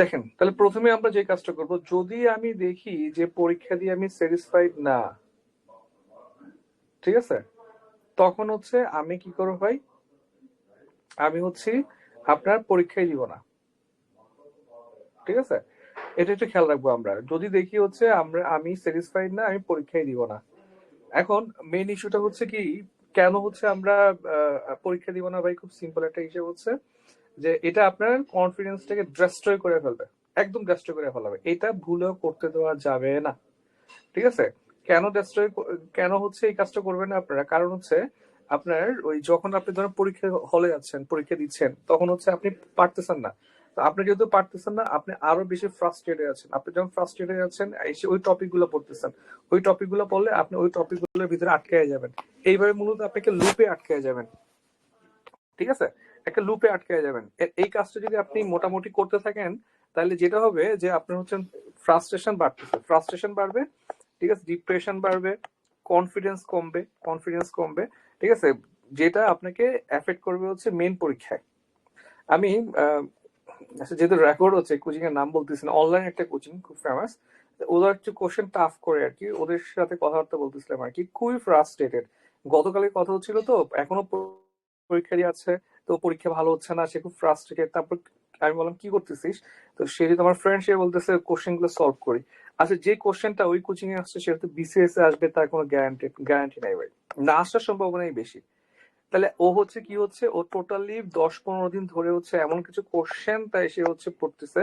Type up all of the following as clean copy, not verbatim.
দেখেন, তাহলে প্রথমে আমরা যে কাজটা করব, যদি আমি দেখি যে পরীক্ষা দিয়ে আমি স্যাটিসফাইড না, ঠিক আছে, তখন হচ্ছে আমি কি করবো ভাই, আমি হচ্ছে আপনার পরীক্ষায় দিব না। ঠিক আছে, এটা একটু খেয়াল রাখবো। আমরা যদি দেখি হচ্ছে আমি স্যাটিসফাইড না, আমি পরীক্ষায় দিব না। এখন মেইন ইস্যুটা হচ্ছে কি, কেন হচ্ছে আমরা পরীক্ষা দিব না ভাই? খুব সিম্পল একটা হিসেব হচ্ছে যে এটা আপনার কনফিডেন্সটাকে ডেস্ট্রয় করে ফেলবে, একদম ডেস্ট্রয় করে ফেলবে। এটা ভুলেও করতে দেওয়া যাবে না। ঠিক আছে, কেন ডেস্ট্রয়, কেন হচ্ছে এই কাজটা করবেন না আপনারা? কারণ হচ্ছে আপনার ওই যখন আপনি ধরেন পরীক্ষা হলে যাচ্ছেন, পরীক্ষা দিচ্ছেন, তখন হচ্ছে আপনি পারতেছেন না। তো আপনি যেহেতু পারতেছেন না, আপনি আরো বেশি ফ্রাস্ট্রেটেড আছেন। আপনি যখন ফ্রাস্ট্রেটেড আছেন, এসে ওই টপিক গুলো পড়তেছেন, ওই টপিক গুলো পড়লে আপনি ওই টপিক গুলোর ভিতরে আটকে যাবেন। এইভাবে মূলত আপনাকে লুপে আটকে যাবেন। ঠিক আছে, একটা লুপে আটকে যাবেন। এই কাজটা যদি আপনি মোটামুটি করতে থাকেন, তাহলে যেটা হবে যে আপনার হচ্ছে ফ্রাস্ট্রেশন বাড়তেছে, ফ্রাস্ট্রেশন বাড়বে, ঠিক আছে, ডিপ্রেশন বাড়বে, কনফিডেন্স কমবে, কনফিডেন্স কমবে। ঠিক আছে, যেটা আপনাকে এফেক্ট করবে হচ্ছে মেন পরীক্ষায়। আমি আচ্ছা, যেহেতু রেকর্ড হচ্ছে, কোচিং এর নাম বলতেছি না, অনলাইন একটা কোচিং খুব ফেমাস, ওরা একটু কোশ্চেন টাফ করে আর কি, ওদের সাথে কথাবার্তা বলতেছিলাম আর কি, খুবই ফ্রাস্ট্রেটেড। গতকালের কথা হচ্ছিল, তো এখনো পরীক্ষা দিয়ে আছে, তো পরীক্ষা ভালো হচ্ছে না, সে খুব ফ্রাস্ট্রেটেড। তারপর আমি বললাম কি করতেছিস? তো সে যে তোমার ফ্রেন্ড, সে বলতেছে কোশ্চেন গুলো সলভ করি। আচ্ছা, যে কোশ্চেনটা ওই কোচিং এ আসছে সেটা তো বিসিএস এ আসবে, তার কোনো গ্যারান্টি নাই ভাই, না আসার সম্ভাবনাই বেশি। তাহলে ও হচ্ছে কি হচ্ছে, ও টোটালি 10-15 দিন ধরে হচ্ছে এমন কিছু কোশ্চেন তাই সে হচ্ছে পড়তেছে,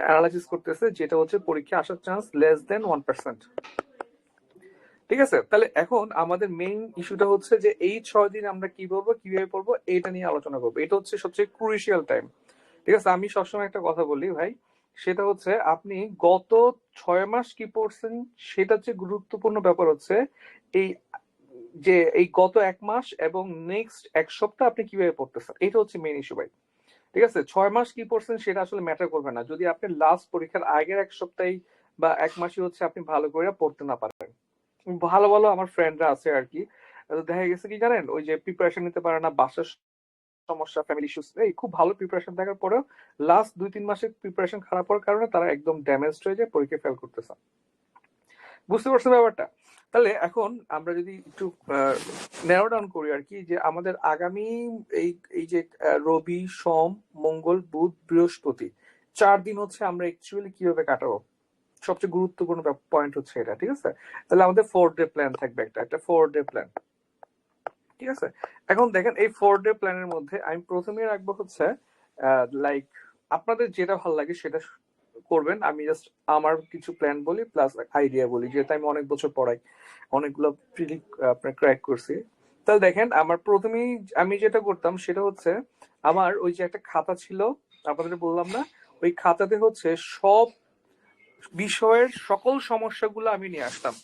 অ্যানালাইসিস করতেছে, যেটা হচ্ছে পরীক্ষা আসার চান্স লেস দেন 1%। ঠিক আছে, তাহলে এখন আমাদের মেইন ইস্যুটা হচ্ছে যে এই 6 দিন আমরা কি করবো, কিভাবে পড়বো, এটা নিয়ে আলোচনা করবো। এটা হচ্ছে সবচেয়ে ক্রুশিয়াল টাইম। ঠিক আছে, আমি সবসময় একটা কথা বলি ভাই, সেটা হচ্ছে আপনি গত 6 মাস কি পড়ছেন, সেটা হচ্ছে গুরুত্বপূর্ণ ব্যাপার হচ্ছে এই যে এই গত 1 মাস এবং নেক্সট 1 সপ্তাহ আপনি কিভাবে পড়তেছেন, এটা হচ্ছে মেইন ইস্যু ভাই। ঠিক আছে, 6 মাস কি পড়ছেন সেটা আসলে ম্যাটার করবে না, যদি আপনি লাস্ট পরীক্ষার আগের 1 সপ্তাহে বা 1 মাসই হচ্ছে আপনি ভালো করে পড়তে না পারেন। ভালো ভালো আমার ফ্রেন্ডরা আছে আর কি, দেখা গেছে কি জানেন, ওই যে প্রিপারেশন নিতে পারে না, বাসার সমস্যা, ফ্যামিলি ইস্যুস, এই খুব ভালো প্রিপারেশন থাকার পরেও লাস্ট 2-3 মাসের প্রিপারেশন খারাপ হওয়ার কারণে তারা একদম ড্যামেজড হয়ে যায়, পরীক্ষা ফেল করতেছে। বুঝতে পারছেন ব্যাপারটা? তাহলে এখন আমরা যদি একটু ন্যারো ডাউন করি আর কি, যে আমাদের আগামী এই এই যে রবি, সোম, মঙ্গল, বুধ, বৃহস্পতি, 4 দিন হচ্ছে আমরা অ্যাকচুয়ালি কিভাবে কাটাবো, সবচেয়ে গুরুত্বপূর্ণ পয়েন্ট হচ্ছে এটা। ঠিক আছে, তাহলে আমাদের 4 ডে প্ল্যান থাকবে, একটা 4 ডে প্ল্যান। ঠিক আছে, এখন দেখেন এই 4 ডে প্ল্যানের মধ্যে আমি প্রথমে রাখবো হচ্ছে লাইক আপনাদের যেটা ভালো লাগে সেটা করবেন। আমি জাস্ট আমার কিছু প্ল্যান বলি প্লাস আইডিয়া বলি, যেহেতু আমি অনেক বছর পড়াই, অনেকগুলো প্রিলি আপনার ক্র্যাক করছি। তাহলে দেখেন, আমার প্রথমেই আমি যেটা করতাম সেটা হচ্ছে, আমার ওই যে একটা খাতা ছিল, আপনাদের বললাম না, ওই খাতাতে হচ্ছে সব বিষয়ের সকল সমস্যাগুলো আমি নিয়ে আসতাম।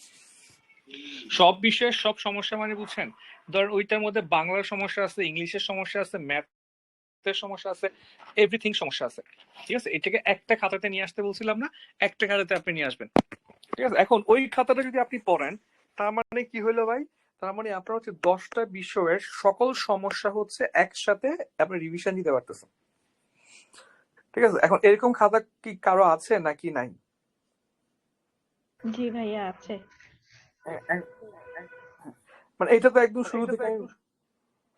সব বিষয়ের সব সমস্যা মানে বুঝছেন, ধরেন ওইটার মধ্যে বাংলার সমস্যা আছে, ইংলিশের সমস্যা আছে, ম্যাথের সমস্যা আছে, এভরিথিং সমস্যা আছে। ঠিক আছে, এটাকে একটা খাতাতে নিয়ে আসতে বলছিলাম না, একটা খাতাতে আপনি নিয়ে আসবেন। ঠিক আছে, এখন ওই খাতাটা যদি আপনি পড়েন, তার মানে কি হলো ভাই, তার মানে আপনার হচ্ছে 10টা বিষয়ের সকল সমস্যা হচ্ছে একসাথে আপনি রিভিশন দিতে পারতেছেন। ঠিক আছে, এখন এরকম খাতা কি কারো আছে নাকি নাই? জি ভাইয়া আছে। মানে এটা তো একদম শুরু থেকে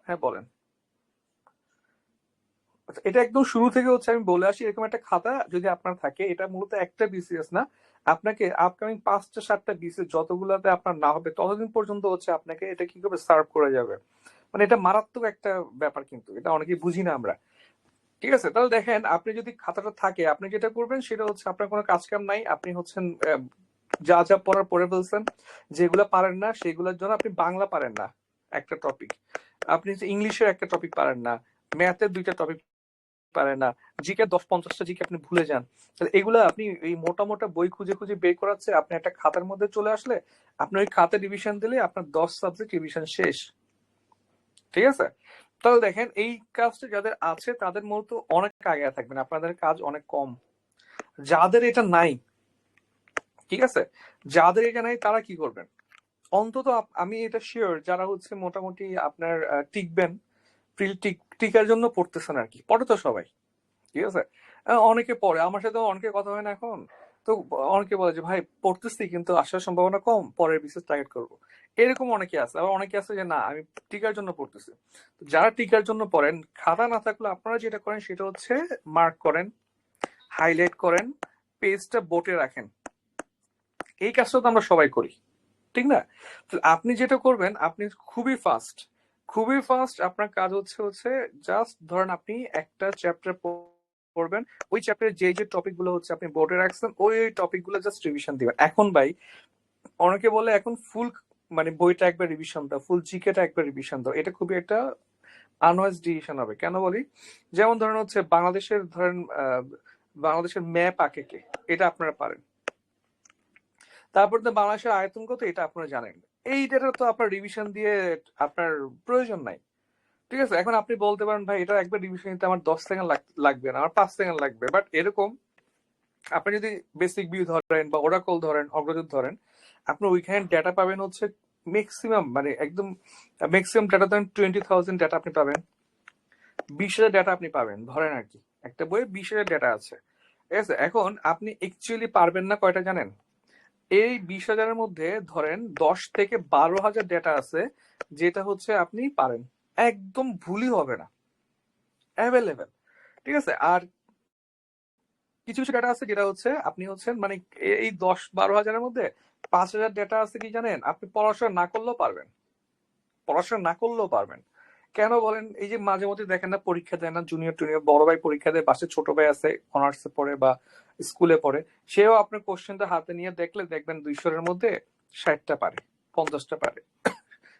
হ্যাঁ বলেন। আচ্ছা, এটা একদম শুরু থেকে হচ্ছে আমি বলে আসি, এরকম একটা খাতা যদি আপনার থাকে, এটা মূলত একটা বিসিএস না, আপনাকে আপকামিং 5টা 7টা বিসিএস যতগুলাতে আপনার না হবে ততদিন পর্যন্ত হচ্ছে আপনাকে এটা কি করবে, সার্ভ করে যাবে। মানে এটা মারাত্মক একটা ব্যাপার, কিন্তু এটা অনেকেই বুঝি না আমরা। ঠিক আছে, তাহলে দেখেন, আপনি যদি খাতাটা থাকে, আপনি যেটা করবেন সেটা হচ্ছে, আপনার কোনো কাজ কাম নাই, আপনি হচ্ছেন যা যা পড়ার পড়ে ফেলছেন, যেগুলো পারেন না সেগুলোর জন্য, আপনি বাংলা পারেন না একটা টপিক, আপনি ইংলিশের একটা টপিক পারেন না, ম্যাথের 2টা টপিক পারেন না, জিকে 10-50টা জিকে আপনি ভুলে যান, তাহলে এগুলো আপনি এই মোটা মোটা বই খুঁজে খুঁজে বের করাচ্ছে, আপনি একটা খাতার মধ্যে চলে আসলে, আপনি ওই খাতা রিভিশন দিলে আপনার 10 সাবজেক্ট রিভিশন শেষ। ঠিক আছে, তাহলে দেখেন এই কাজটা যাদের আছে তাদের মতো অনেক আগে থাকবেন, আপনাদের কাজ অনেক কম। যাদের এটা নাই, ঠিক আছে, যাদের এটা নাই তারা কি করবেন, অন্তত আমি এটা শিওর, যারা হচ্ছে মোটামুটি আপনার টিকবেন, টিকার জন্য পড়তেছেন আর কি, পড়ে তো সবাই। ঠিক আছে, অনেকে পড়ে, আমার সাথে অনেকে কথা হয় না এখন। তো অনেকে বলে যে ভাই পড়তেছি কিন্তু আসার সম্ভাবনা কম, পরের বিশেষ টার্গেট করবো। এরকম অনেকে আছে, আবার অনেকে আছে যে না আমি টিকার জন্য পড়তেছি। তো যারা টিকার জন্য পড়েন, খাতা না থাকলে আপনারা যেটা করেন সেটা হচ্ছে মার্ক করেন, হাইলাইট করেন, পেজটা বোটে রাখেন। এই কাজটা তো আমরা সবাই করি, ঠিক না? তো আপনি যেটা করবেন, আপনি খুবই ফাস্ট আপনার কাজ হচ্ছে হচ্ছে জাস্ট ধরেন আপনি একটা চ্যাপ্টার পড়বেন, ওই চ্যাপ্টারে যে যে টপিক গুলো হচ্ছে আপনি বোর্ডে রাখছেন, ওই টপিক গুলো জাস্ট রিভিশন দিবেন। এখন ভাই অনেকে বলে এখন ফুল মানে বইটা একবার রিভিশন দাও, ফুল জিকেটা একবার রিভিশন দাও, এটা খুবই একটা আনওয়াইজ ডিসিশন হবে। কেন বলি? যেমন ধরেন হচ্ছে বাংলাদেশের ধরেন বাংলাদেশের ম্যাপ আঁকে কে, এটা আপনারা পারেন। তারপর তো বাংলাদেশের আয়তন কত, এটা আপনারা জানেন। এই ডেটা তো আপনার রিভিশন দিয়ে আপনার প্রয়োজন নাই। ঠিক আছে, এখন আপনি বলতে পারেন ভাই এটা একবার রিভিশন নিতে আমার 10 সেকেন্ড লাগবে না, আমার 5 সেকেন্ড লাগবে। বাট এরকম আপনি যদি বেসিক ভিউ ধরেন বা ওরাকল ধরেন, অগ্রদূত ধরেন, আপনি ওইখানে ডেটা পাবেন হচ্ছে ম্যাক্সিমাম, মানে একদম ম্যাক্সিমাম ডেটা ধরেন 20,000 ডেটা আপনি পাবেন, 20,000 ডেটা আপনি পাবেন ধরেন আর কি। একটা বইয়ে 20,000 ডেটা আছে, ঠিক আছে? এখন আপনি অ্যাকচুয়ালি পারবেন না কয়টা জানেন? এই 20,000-এর মধ্যে ধরেন 10 থেকে 12,000 ডেটা আছে যেটা হচ্ছে আপনি পারেন, একদম ভুলই হবে না, অ্যাভেলেবেল। ঠিক আছে? আর কিছু কিছু ডেটা আছে যেটা হচ্ছে আপনি হচ্ছেন মানে এই 10-12 হাজারের মধ্যে 5,000 ডেটা আছে কি জানেন, আপনি পড়াশোনা না করলেও পারবেন, পড়াশোনা না করলেও পারবেন। কেন বলেন? এই যে মাঝে মধ্যে দেখেন না পরীক্ষা দেয় না জুনিয়র টুনিয়র, বড় ভাই পরীক্ষা দেয়, পাশে ছোট ভাই আছে অনার্সে পড়ে বা স্কুলে পড়ে, সেও আপনার কোশ্চেনটা হাতে নিয়ে দেখলে দেখবেন 200-এর মধ্যে 60টা পারে, 50টা পারে।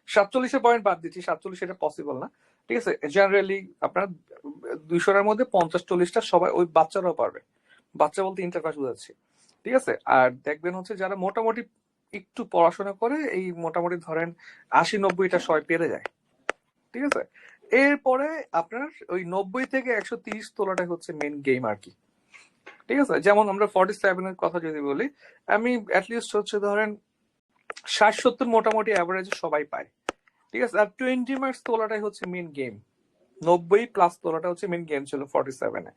47-এর পয়েন্ট বাদ দিচ্ছি, 47 এটা পসিবল না। ঠিক আছে, জেনারেলি আপনার 200-এর মধ্যে 50-40টা সবাই ওই বাচ্চারাও পারবে। বাচ্চা বলতে ইন্টার পাস বোঝাচ্ছি। ঠিক আছে, আর দেখবেন হচ্ছে যারা মোটামুটি একটু পড়াশোনা করে, এই মোটামুটি ধরেন 80-90টা সবাই পেরে যায়। ঠিক আছে, এরপরে আপনার ওই 90 থেকে 130 তোলাটা হচ্ছে মেন গেম আর কি। ঠিক আছে, যেমন আমরা 47-এর কথা যদি বলি, আমি অ্যাটলিস্ট হচ্ছে ধরেন 60-70 মোটামুটি অ্যাভারেজ সবাই পায়। ঠিক আছে, আর 20 মার্কস তোলাটাই হচ্ছে মেন গেম। 90+ তোলাটা হচ্ছে মেন গেম ছিল 47-এ।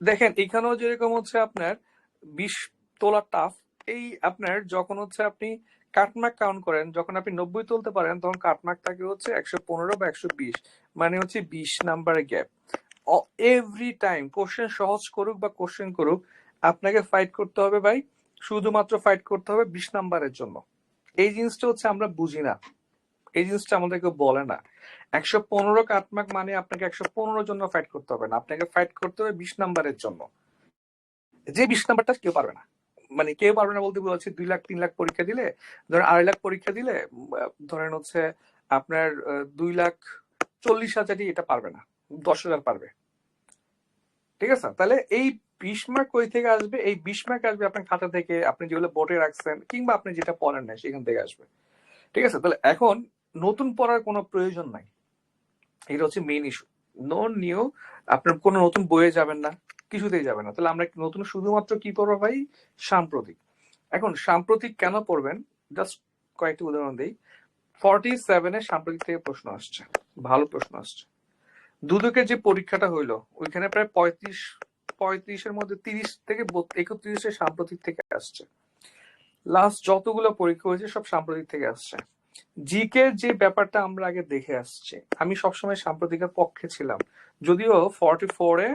দেখেন এখানেও যেরকম হচ্ছে আপনার 20 তোলা টাফ, এই আপনার যখন হচ্ছে আপনি কাটমার্ক কাউন্ট করেন, যখন আপনি 90 তুলতে পারেন তখন কাটমার্ক থাকে হচ্ছে 115 বা 120, মানে হচ্ছে 20 নাম্বারের গ্যাপ। এভরি টাইম কোশ্চেন সহজ করুক বা কোশ্চেন করুক, আপনাকে ফাইট করতে হবে ভাই, শুধুমাত্র ফাইট করতে হবে 20 নাম্বারের জন্য। এই জিনিসটা হচ্ছে আমরা বুঝি না, এই জিনিসটা আমাদেরকে বলে না। 115 কাটমার্ক মানে আপনাকে 115 জন্য ফাইট করতে হবে না, আপনাকে ফাইট করতে হবে 20 নাম্বারের জন্য। যে 20 নাম্বারটা কেউ পারবে না, মানে কেউ পারবে না বলতে বলছি 2 লাখ 3 লাখ পরীক্ষা দিলে, ধরেন 2.5 লাখ পরীক্ষা দিলে, ধরেন হচ্ছে আপনার 2,40,000 এটা পারবে না, 10,000 পারবে। ঠিক আছে, তাহলে এই 20 মার্ক কই থেকে আসবে? এই 20 মার্ক আসবে আপনার খাতা থেকে, আপনি যেগুলো বোর্ডে রাখছেন কিংবা আপনি যেটা পড়েন না সেখান থেকে আসবে। ঠিক আছে, তাহলে এখন নতুন পড়ার কোনো প্রয়োজন নাই, এটা হচ্ছে মেইন ইস্যু। নো নিউ, আপনার কোনো নতুন বইয়ে যাবেন না, কিছুতেই যাবেন না। তাহলে আমরা নতুন শুধুমাত্র কি পড়বো ভাই? সাম্প্রতিক। এখন সাম্প্রতিক কেন পড়বেন? জাস্ট কয়েকটি উদাহরণ দিই। 47-এ সাম্প্রতিক থেকে প্রশ্ন আসছে, ভালো প্রশ্ন আসছে। দুদকের যে পরীক্ষাটা হইলো ওইখানে প্রায় 35-এর মধ্যে 30 থেকে 31 সাম্প্রতিক থেকে আসছে। লাস্ট যতগুলো পরীক্ষা হয়েছে সব সাম্প্রতিক থেকে আসছে। জিকে যে ব্যাপারটা আমরা আগে দেখে আসছি, আমি সবসময় সাম্প্রতিকের পক্ষে ছিলাম, যদিও 44-এ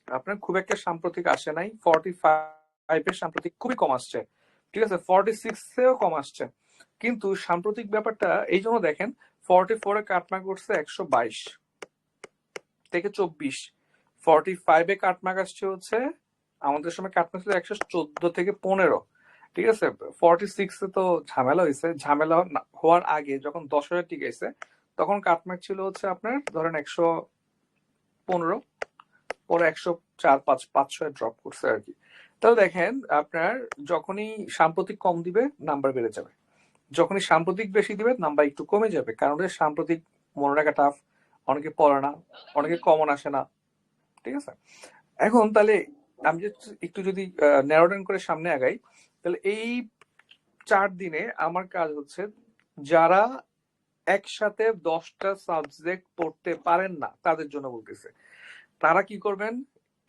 আপনার খুব একটা সাম্প্রতিক আসে নাই, 45-এর সাম্প্রতিক খুবই কম আসছে। ঠিক আছে, 46-এও কম আসছে। কিন্তু সাম্প্রতিক ব্যাপারটা এই জন্য দেখেন, 44-এ কাটমার্ক করছে 122 থেকে 24, 45-এ কাটমার্ক আসছে হচ্ছে আমাদের সময় কাটমার্ক ছিল 114 থেকে 15। ঠিক আছে, 46-এ তো ঝামেলা হয়েছে, ঝামেলা হওয়ার আগে যখন 10,000 টিকেছে তখন কাটমার্ক ছিল হচ্ছে আপনার ধরেন 115, পরে 104-5-500 ড্রপ করছে আর কি। তাহলে দেখেন আপনার যখনই সাম্প্রতিক কম দিবে নাম্বার বেড়ে যাবে, যখনই সাম্প্রতিক বেশি দিবে নাম্বার একটু কমে যাবে, কারণ সাম্প্রতিক মনে রাখা টাফ, অনেকে পড়ে না, অনেকে কমন আসে না। ঠিক আছে, এখন তাহলে আমি একটু যদি ন্যারো ডাউন করে সামনে আগাই, তাহলে এই 4 দিনে আমার কাজ হচ্ছে যারা একসাথে 10টা সাবজেক্ট পড়তে পারেন না তাদের জন্য বলতেছে, তারা কি করবেন?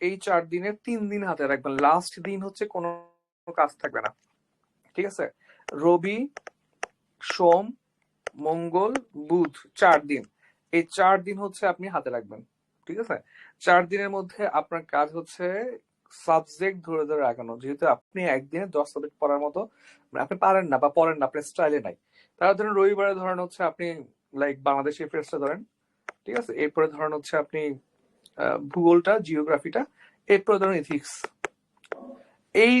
এই 4 দিনের 3 দিন হাতে রাখবেন, লাস্ট দিন হচ্ছে কোনো কাজ থাকবে না, ঠিক আছে? রবি, সোম, মঙ্গল, বুধ, 4 দিন, এই 4 দিন হচ্ছে আপনি হাতে রাখবেন, ঠিক আছে? 4 দিনের মধ্যে আপনার কাজ হচ্ছে সাবজেক্ট ধরে ধরে আগানো, যেহেতু আপনি একদিনে 10 সাবজেক্ট পড়ার মতো আপনি পারেন না বা পড়েন না, আপনার স্টাইলে নাই। তারা ধরেন রবিবারে ধরেন হচ্ছে আপনি লাইক বাংলাদেশি এফেয়ার্সটা ধরেন, ঠিক আছে? এরপরে ধরেন হচ্ছে আপনি ভূগোলটা, জিওগ্রাফিটা, এরপরে ধরেন ইথিক্স। এই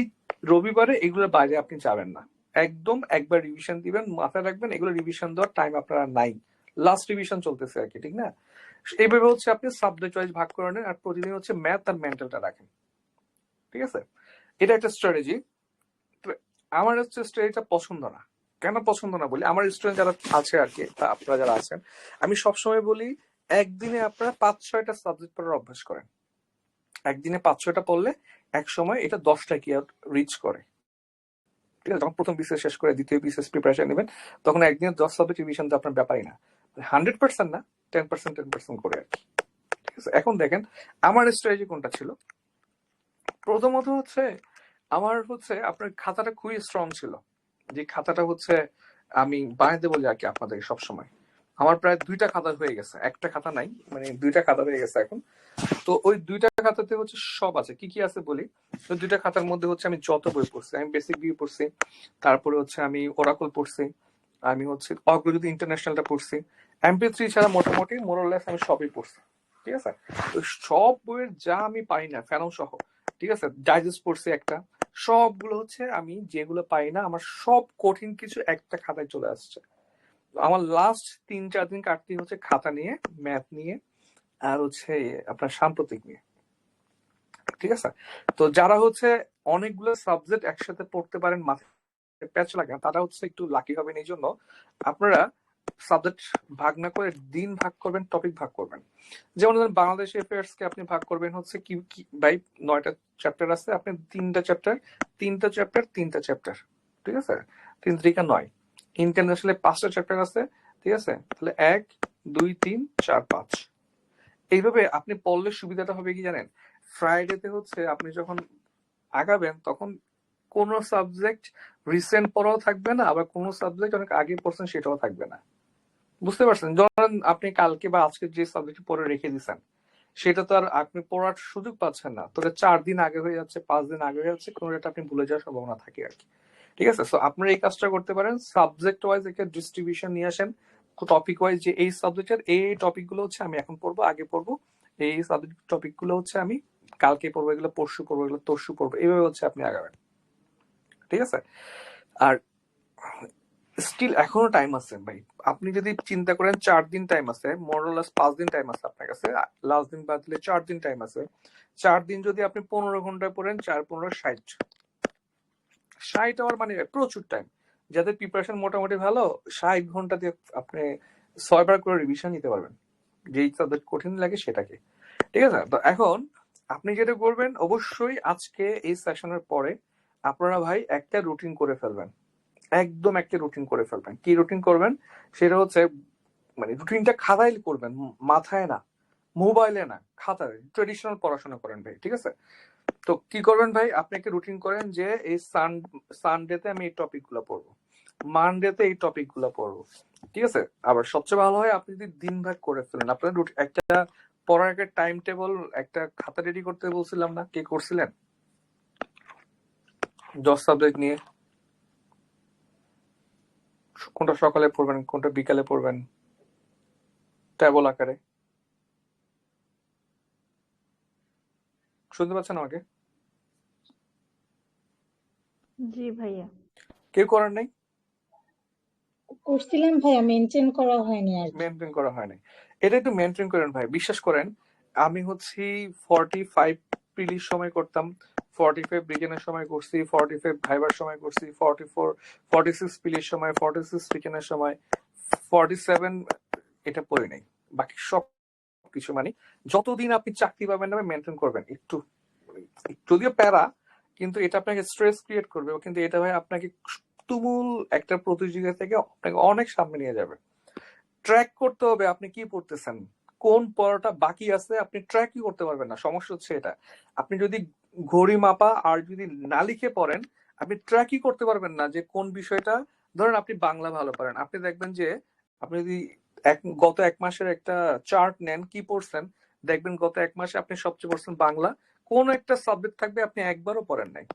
রবিবারে এগুলোর বাইরে আপনি যাবেন না, একদম একবার রিভিশন দিবেন, মাথায় রাখবেন এগুলো রিভিশন দেওয়ার টাইম আপনারা নাই, লাস্ট রিভিশন চলতেছে আর কি, ঠিক না? এইভাবে হচ্ছে আপনি সাবজেক্ট ওয়াইজ ভাগ করে নেন আর প্রতিদিন হচ্ছে ম্যাথ আর মেন্টালটা রাখেন, ঠিক আছে? এটা একটা স্ট্র্যাটেজি। আমার হচ্ছে স্ট্র্যাটেজিটা পছন্দ না। কেন পছন্দ না বলি, আমার স্টুডেন্ট যারা আছে আর কি, তা আপনারা যারা আছেন, আমি সবসময় বলি একদিনে আপনারা 5-6টা সাবজেক্ট পড়ার অভ্যাস করেন। একদিনে 5-6টা পড়লে এক সময় এটা 10টা কি রিচ করে, ঠিক আছে? যখন প্রথম বিসিএস শেষ করে দ্বিতীয় বিসিএস প্রিপারেশন নেবেন, তখন একদিনে 10 সাবজেক্ট রিভিশন তো আপনার ব্যাপারই না, 100% না, 10% করে আর কি, ঠিক আছে? এখন দেখেন আমার স্ট্র্যাটেজি কোনটা ছিল। প্রথমত হচ্ছে আমার হচ্ছে আপনার খাতাটা খুবই স্ট্রং ছিল, যে খাতাটা হচ্ছে আমি বানাইতে বলি আর কি আপনাদের সবসময়। আমার প্রায় 2টা খাতা হয়ে গেছে, একটা খাতা নাই, মানে 2টা খাতা হয়ে গেছে এখন। তো ওই 2টা খাতাতে হচ্ছে সব আছে, কি কি আছে বলি। ওই 2টা খাতার মধ্যে হচ্ছে আমি যত বই পড়ছি, আমি বেসিক ভিউ পড়ছি, তারপরে হচ্ছে আমি ওরাকল পড়ছি, আমি হচ্ছে অগ্রগতি ইন্টারন্যাশনালটা পড়ছি, MP3 ছাড়া মোটামুটি মোরলেস আমি সবই পড়ছি, ঠিক আছে? তো সব বইয়ের যা আমি পাই না, ফেনো সহ, ঠিক আছে, ডাইজেস্ট পড়ছি একটা, সবগুলো হচ্ছে আমি যেগুলো পাই না, আমার সব কঠিন কিছু একটা খাতায় চলে আসছে। আমার লাস্ট 3-4 দিন কাটতেই হচ্ছে খাতা নিয়ে, ম্যাথ নিয়ে, আর হচ্ছে আপনার সাম্প্রতিক নিয়ে, ঠিক আছে? তো যারা হচ্ছে অনেকগুলো সাবজেক্ট একসাথে পড়তে পারেন, মাথায় প্যাচ লাগে না, তারা হচ্ছে একটু লাকি হবেন। এই জন্য আপনারা সাবজেক্ট ভাগ না করে দিন ভাগ করবেন, টপিক ভাগ করবেন। যেমন ধরেন বাংলাদেশ অ্যাফেয়ার্স কে আপনি ভাগ করবেন হচ্ছে কি বাই 9টা চ্যাপ্টার আছে, আপনি 3টা চ্যাপ্টার, 3টা চ্যাপ্টার, 3টা চ্যাপ্টার, ঠিক আছে? 3 3 9। ইন্টারন্যাশনালে 5টা চ্যাপ্টার আছে, ঠিক আছে? তাহলে 1 2 3 4 5। এইভাবে আপনি পড়লে সুবিধাটা হবে কি জানেন, ফ্রাইডেতে হচ্ছে আপনি যখন আগাবেন তখন কোন সাবজেক্ট রিসেন্ট পড়াও থাকবে না, আবার কোন সাবজেক্ট অনেক আগে পড়ছেন সেটাও থাকবে না। বুঝতে পারছেন? ধরেন আপনি কালকে বা আজকে যে সাবজেক্ট পড়ে রেখে দিচ্ছেন, সেটা তো আর আপনি পড়ার সুযোগ পাচ্ছেন না, তাহলে 4 দিন আগে হয়ে যাচ্ছে, 5 দিন আগে হয়ে যাচ্ছে, কোনোটা আপনি ভুলে যাওয়ার সম্ভাবনা থাকে আর কি, ঠিক আছে? সো আপনারা এই কাজটা করতে পারেন, সাবজেক্ট ওয়াইজ একটা ডিস্ট্রিবিউশন নিয়ে আসেন, টপিক ওয়াইজ, যে এই সাবজেক্টের এই টপিক গুলো হচ্ছে আমি এখন পড়বো, আগে পড়বো, এই সাবজেক্ট টপিক গুলো হচ্ছে আমি কালকে পড়বো, এগুলো পরশু পড়বো, এগুলো তরশু পড়বো, এইভাবে হচ্ছে আপনি আগাবেন, ঠিক আছে? আর স্টিল এখনো টাইম আছে ভাই, আপনি যদি চিন্তা করেন 4 দিন টাইম আছে, মোরলেস 5 দিন টাইম আছে আপনার কাছে, লাস্ট দিন বাদ দিলে 4 দিন টাইম আছে। 4 দিন যদি আপনি 15 ঘন্টায় পড়েন, 4 15 60, 60 আওয়ার মানে প্রচুর টাইম। যাদের প্রিপারেশন মোটামুটি ভালো, 60 ঘন্টা দিয়ে আপনি 6বার করে রিভিশন নিতে পারবেন, যেই সাবজেক্ট কঠিন লাগে সেটাকে, ঠিক আছে? তো এখন আপনি যেটা করবেন, অবশ্যই আজকে এই সেশনের পরে আপনারা ভাই একটা রুটিন করে ফেলবেন, একদম একটা রুটিন করে ফেলবেন। কি রুটিন করবেন সেটা হচ্ছে, মানে রুটিনটা খাতায় করবেন, মাথায় না, মোবাইলে না, খাতায় ট্রেডিশনাল পড়াশোনা করেন ভাই, ঠিক আছে? তো কি করবেন ভাই, আপনি একটা রুটিন করেন যে এই সানডেতে আমি এই টপিক গুলো পড়বো, মানডেতে এই টপিক গুলো পড়বো, ঠিক আছে? আবার সবচেয়ে ভালো হয় আপনি যদি দিন ভাগ করে ফেলেন, আপনার একটা পড়ার একটা টাইম টেবল, একটা খাতা রেডি করতে বলছিলাম না, কে করছিলেন 10 সাবজেক্ট নিয়ে, কোনটা সকালে পড়বেন, কোনটা বিকালে পড়বেন, টেবল আকারে। শুনতে পাচ্ছেন আমাকে? জি ভাইয়া। কেউ করেন নাই? করছিলাম ভাইয়া, মেনটেন করা হয়নি আর কি। মেনটেন করা হয় নাই, এটা একটু মেনটেন করেন ভাই, বিশ্বাস করেন। আমি হচ্ছি 45 প্রিলির সময় করতাম, 45 রিটেনের সময় করছি, 45 ভাইবার সময় করছি, 46 প্রিলির সময়, 46 রিটেনের সময়, 47 এটা পড়ি নাই, বাকি সব কিছু মানে যতদিন আপনি চাকরি পাবেন না মেনটেন করবেন একটু, যদিও প্যারা, কিন্তু এটা আপনাকে স্ট্রেস ক্রিয়েট করবে, কিন্তু এটা ভাই আপনাকে তুমুল একটা প্রতিযোগিতা থেকে আপনাকে অনেক সামনে নিয়ে যাবে। ট্র্যাক করতে হবে আপনি কি পড়তেছেন, কোন পড়াটা বাকি আছে আপনি ট্র্যাকই করতে পারবেন না। সমস্যা হচ্ছে এটা, আপনি যদি ঘড়ি মাপা আর যদি না লিখে পড়েন আপনি ট্র্যাকই করতে পারবেন না যে কোন বিষয়টা। ধরেন আপনি বাংলা ভালো পারেন, আপনি দেখবেন যে আপনি যদি গত এক মাসের একটা চার্ট নেন কি পড়ছেন, দেখবেন গত এক মাসে আপনি সবচেয়ে পড়ছেন বাংলা, কোন একটা সাবজেক্ট থাকবে আপনি একবারও পড়েন নাই,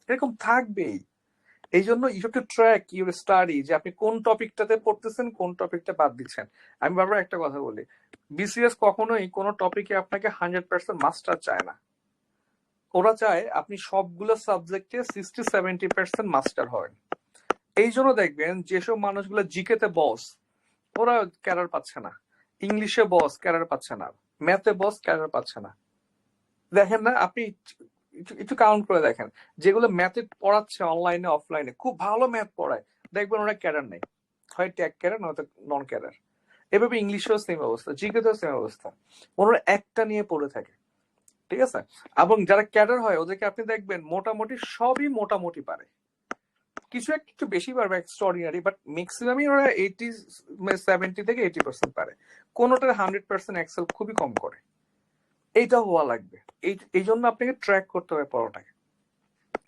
এরকম থাকবেই। এই জন্য you have to track your study, যে আপনি কোন টপিকটাতে পড়তেছেন কোন টপিকটা বাদ দিচ্ছেন। আমি বারবার একটা কথা বলি, বিসিএস কখনোই কোন টপিকে আপনাকে 100% মাস্টার চায় না, ওরা চায় আপনি সবগুলো সাবজেক্টে 60-70% মাস্টার হন। এই জন্য দেখবেন যেসব মানুষগুলো জিকে তে বস ওরা ক্যাডার পাচ্ছে না, ইংলিশে বস ক্যাডার পাচ্ছে না, ম্যাথে বস ক্যাডার পাচ্ছে না। দেখেন না আপনি, একটু কাউন্ট করে দেখেন, যেগুলো ম্যাথে পড়াচ্ছে অনলাইনে অফলাইনে খুব ভালো ম্যাথ পড়ায়, দেখবেন ওরা ক্যাডার নেই, হয় ট্যাগ ক্যাডার নয়তো নন ক্যাডার। এভাবে ইংলিশেও সেম অবস্থা, জিকেতেও সেম অবস্থা, ওরা একটা নিয়ে পড়ে থাকে। ঠিক আছে, এবং যারা ক্যাডার হয় ওদেরকে আপনি দেখবেন মোটামুটি সবই মোটামুটি পারে, কিছু একটু বেশি পারবে এক্সট্রাঅর্ডিনারি, বাট ম্যাক্সিমামই ওরা 70 থেকে 80% পারে, কোনোটার 100% এক্সেল খুবই কম করে। এইটা হওয়া লাগবে, এই জন্য আপনাকে ট্র্যাক করতে হবে পড়াটাকে।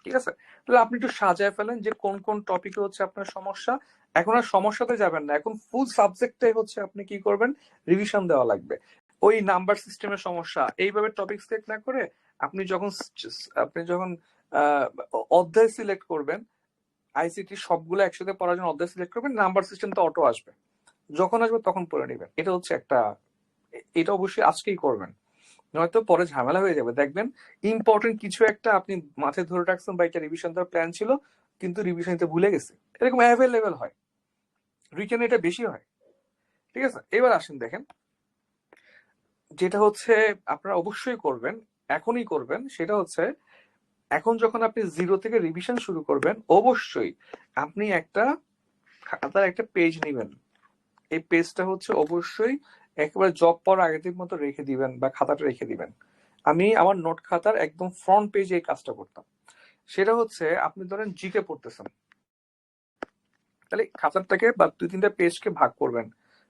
ঠিক আছে, তাহলে আপনি একটু সাজায় ফেলেন যে কোন কোন টপিকে হচ্ছে আপনার সমস্যা। এখন আর সমস্যাতে যাবেন না, এখন ফুল সাবজেক্টটাই হচ্ছে আপনি কি করবেন, রিভিশন দেওয়া লাগবে। ওই নাম্বার সিস্টেমের সমস্যা এইভাবে টপিক সিলেক্ট না করে আপনি যখন অধ্যায় সিলেক্ট করবেন, আইসিটি সবগুলো একসাথে পড়ার জন্য অধ্যায় সিলেক্ট করবেন, নাম্বার সিস্টেম তো অটো আসবে, যখন আসবে তখন পড়ে নেবেন। এটা হচ্ছে একটা, এটা অবশ্যই আজকেই করবেন, নয়তো পরে ঝামেলা হয়ে যাবে। দেখবেন ইম্পর্টেন্ট কিছু একটা আপনি মাথায় ধরে রাখছেন বা এটা রিভিশন দেওয়ার প্ল্যান ছিল কিন্তু রিভিশন দিতে ভুলে গেছে, এরকম অ্যাভেলেবেল হয়, রিটেনে এটা বেশি হয়। ঠিক আছে, এবার আসেন দেখেন, যেটা হচ্ছে আপনারা অবশ্যই করবেন, এখনই করবেন, সেটা হচ্ছে এখন যখন আপনি জিরো থেকে রিভিশন শুরু করবেন অবশ্যই আপনি একটা খাতার একটা পেজ নেবেন, এই পেজটা হচ্ছে অবশ্যই একেবারে জব পড়ার আগের মতো রেখে দিবেন বা খাতাটা রেখে দিবেন। আমি আমার নোট খাতার একদম ফ্রন্ট পেজে এই কাজটা করতাম। সেটা হচ্ছে আপনি ধরেন জিকে পড়তেছেন, তাহলে খাতাটাকে বা 2-3টা পেজকে ভাগ করবেন,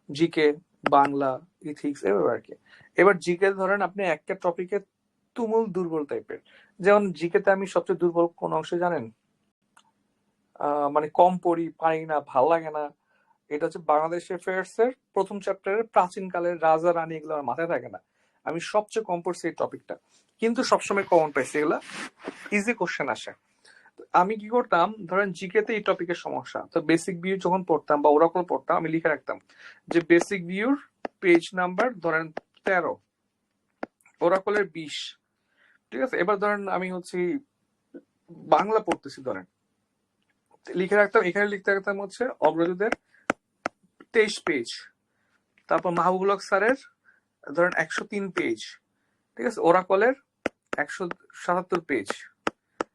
জিকে, বাংলা, ইথিক্স, এভাবে আর কি। এবার জিকে ধরেন আপনি একটা টপিকে তুমুল দুর্বল টাইপের, যেমন জিকেতে আমি সবচেয়ে দুর্বল কোন অংশ জানেন, মানে কম পড়ি, পারি না, ভাল লাগে না, এটা হচ্ছে বাংলাদেশ অ্যাফেয়ার্স এর প্রথম চ্যাপ্টারের প্রাচীন কালের রাজা রানী, এগুলো আমার মাথায় থাকে না, আমি সবচেয়ে কম পড়ছি এই টপিকটা, কিন্তু সবসময় কমন পাইছি, এগুলা ইজি কোশ্চেন আসে। আমি কি করতাম, ধরেন জিকে তে এই টপিকের সমস্যা, তো বেসিক ভিউ যখন পড়তাম বা ওরাকল পড়তাম আমি লিখে রাখতাম যে বেসিক ভিউর পেজ নাম্বার ধরেন 13, ওরাকলের 20। ঠিক আছে, এবার ধরেন আমি হচ্ছে বাংলা পড়তেছি, ধরেন লিখে রাখতাম, এখানে লিখতে রাখতাম হচ্ছে অগ্রজদের 23 পেজ, তারপর মাহবুবুল হক স্যারের ধরেন 103 পেজ, ঠিক আছে, ওরাকলের 177 পেজ।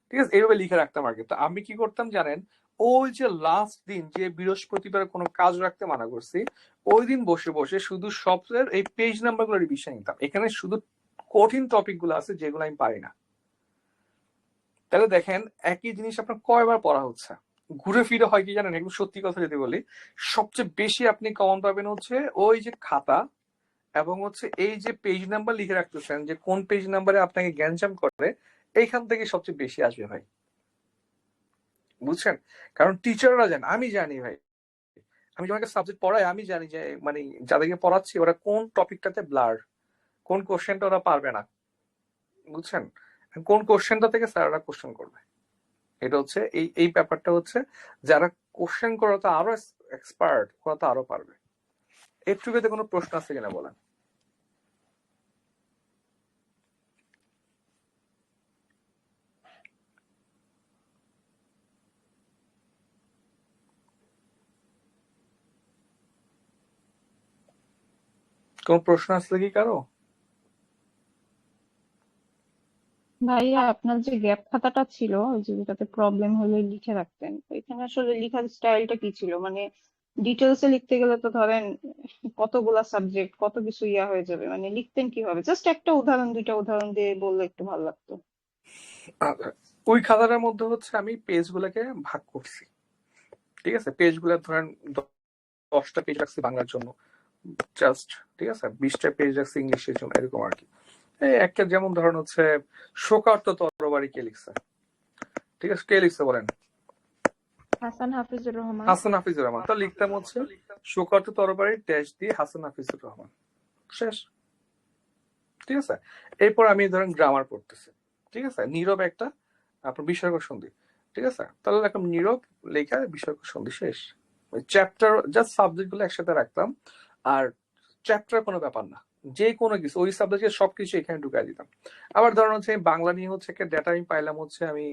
ঠিক আছে, এইভাবে লিখে রাখতাম আর কি। তো আমি কি করতাম জানেন, ওই যে লাস্ট দিন যে বৃহস্পতিবার কোনো কাজ রাখতে মানা করছি, ওই দিন বসে বসে শুধু সফটওয়্যার এই পেজ নাম্বার গুলো রিভিশন নিতাম, এখানে শুধু কঠিন টপিক গুলো আছে যেগুলো আমি পারি না। তাহলে দেখেন একই জিনিস আপনার কয়বার পড়া হচ্ছে, ঘুরে ফিরে হয় কি জানেন, একটু সত্যি কথা যদি বলি, সবচেয়ে বেশি আপনি কমন পাবেন হচ্ছে ওই যে খাতা এবং হচ্ছে এই যে পেজ নাম্বার লিখে রাখতেছেন, যে কোন পেজ নাম্বারে আপনাকে জ্ঞানজাম করে, এইখান থেকে সবচেয়ে বেশি আসবে ভাই, বুঝছেন? কারণ টিচাররা জানে, আমি জানি ভাই, আমি যখন একটা সাবজেক্ট পড়াই আমি জানি যে মানে যাদেরকে পড়াচ্ছি ওরা কোন টপিকটাতে ব্লার, কোন কোশ্চেনটা ওরা পারবে না, বুঝছেন, কোন কোশ্চেনটা থেকে স্যাররা কোশ্চেন করবে। এটা হচ্ছে এই এই ব্যাপারটা হচ্ছে, যারা কোশ্চেন করা তো আরো এক্সপার্ট ওরা তো আরো পারবে। এর কোনো প্রশ্ন আছে কিনা বলেন? কোন প্রশ্ন আছে কি কারো? ভাইয়া আপনার যে গ্যাপ খাতাটা ছিল ওই যে যেটাতে প্রবলেম হলে লিখে রাখতেন, তো এখানে আসলে লেখার স্টাইলটা কি ছিল? মানে ডিটেলস এ লিখতে গেলে তো ধরেন কতগুলা সাবজেক্ট কত কিছু ইয়া হয়ে যাবে, মানে লিখতেন কিভাবে? জাস্ট একটা উদাহরণ দুইটা উদাহরণ দিয়ে বললে একটু ভালো লাগতো। আচ্ছা, ওই খাতাটার মধ্যে হচ্ছে আমি পেজ গুলাকে ভাগ করছি। ঠিক আছে, পেজ গুলা ধরেন 10টা পেজ রাখছি বাংলার জন্য, জাস্ট, ঠিক আছে, 20টা পেজ আছে ইংলিশের জন্য, এরকম আর কি। এই একটা যেমন ধরেন হচ্ছে শোকার্ত তরবারি কে লিখছে, ঠিক আছে, কে লিখছে বলেন? হাসান হাফিজুর রহমান। হাসান হাফিজুর রহমান। তো লিখতাম হচ্ছে শোকার্ত তরবারি ড্যাশ দিয়ে হাসান হাফিজুর রহমান, শেষ, ঠিক আছে। এরপর আমি ধরেন গ্রামার পড়তেছি, ঠিক আছে, নীরব একটা আপনার বিসর্গ সন্ধি, ঠিক আছে, তাহলে এরকম নীরব লেখা বিসর্গ সন্ধি, শেষ। চ্যাপ্টার জাস্ট সাবজেক্ট গুলো একসাথে রাখতাম, আর চ্যাপ্টার কোনো ব্যাপার না, যে কোনো কিছু ওই সাবজেক্টের সবকিছু এখানে ঢুকাই দিতাম। আবার ধরেন হচ্ছে বাংলা নিয়ে হচ্ছে একটা ডেটা আমি পাইলাম হচ্ছে আমি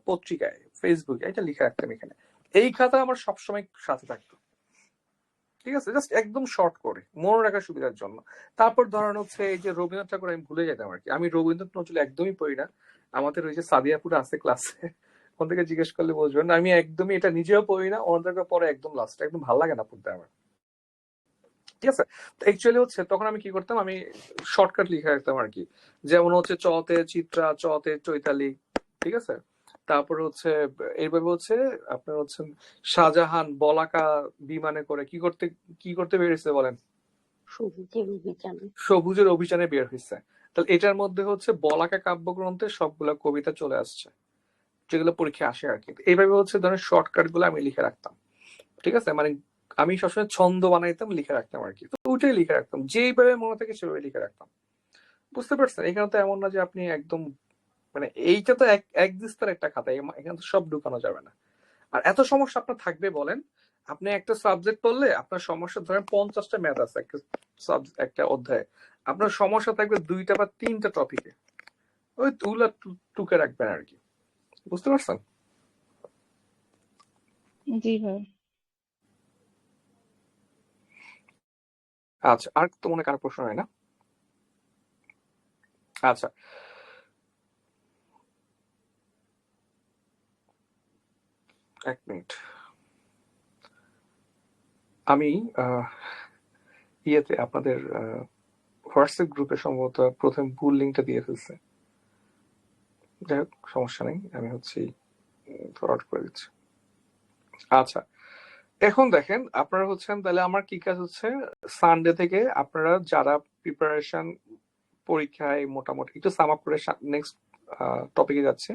পত্রিকায়, ফেসবুকে, এটা লিখে রাখতাম এখানে। এই খাতা আমার সবসময় সাথে থাকতো, ঠিক আছে, জাস্ট একদম শর্ট করে মনে রাখার সুবিধার জন্য। তারপর ধরেন হচ্ছে এই যে রবীন্দ্রনাথ ঠাকুর আমি ভুলে যেতাম আর কি, আমি রবীন্দ্রনাথ নজরুল একদমই পড়ি না। আমাদের ওই যে সাদিয়াপুর আছে ক্লাসে, ওখান থেকে জিজ্ঞেস করলে বুঝবেন, আমি একদমই এটা নিজেও পড়ি না, ওনাদেরকে পরে একদম লাস্ট, একদম ভালো লাগে না পড়তে আমার, ঠিক আছে। অ্যাকচুয়ালি হচ্ছে তখন আমি কি করতাম, আমি শর্টকাট লিখে রাখতাম আর কি, যেমন হচ্ছে চতে চিত্রা, চতে চৈতালি, ঠিক আছে। তারপরে হচ্ছে এইভাবে হচ্ছে আপনার হচ্ছে শাহজাহান বলাকা বিমানে করে কি করতে বেরিয়েছে বলেন? সবুজের অভিযান। সবুজের অভিযানে বের হয়েছে। তাহলে এটার মধ্যে হচ্ছে বলাকা কাব্যগ্রন্থে সবগুলা কবিতা চলে আসছে, যেগুলো পরীক্ষায় আসে আর কি। এইভাবে হচ্ছে ধরেন শর্টকাট গুলো আমি লিখে রাখতাম, ঠিক আছে, মানে আমি সবসময় ছন্দ বানাইতাম, লিখে রাখতাম আর কি। তো ওইটাই লিখে রাখতাম, যেইভাবে মনে থাকে সেভাবে লিখে রাখতাম, বুঝতে পারছেন। এখানে তো এমন না যে আপনি একদম, মানে এইটা তো এক দিস্তার একটা খাতা, এখানে তো সব ঢুকানো যাবে না। আর এত সমস্যা আপনার থাকবে বলেন, আপনি একটা সাবজেক্ট পড়লে আপনার সমস্যা ধরেন 50টা ম্যাথ আছে একটা অধ্যায়ে, আপনার সমস্যা থাকবে 2টা বা 3টা টপিকে, ওই তুলা টুকে রাখবেন আর কি, বুঝতে পারছেন? জি ভাই। আচ্ছা, আর তো মনে কারো প্রশ্ন হয় না? আচ্ছা, এক মিনিট, আমি ইয়েতে আপনাদের হোয়াটসঅ্যাপ গ্রুপে সম্ভবত প্রথম ভুল লিঙ্কটা দিয়ে ফেলছে, যাই হোক সমস্যা নেই, আমি হচ্ছে ফরওয়ার্ড করে দিচ্ছি। আচ্ছা, এখন দেখেন আপনারা হচ্ছেন, তাহলে আমার কি কাজ হচ্ছে, সানডে থেকে আপনারা যারা প্রিপারেশন পরীক্ষায় মোটামুটি একটু সাম আপ করে নেক্সট টপিকে যাচ্ছে,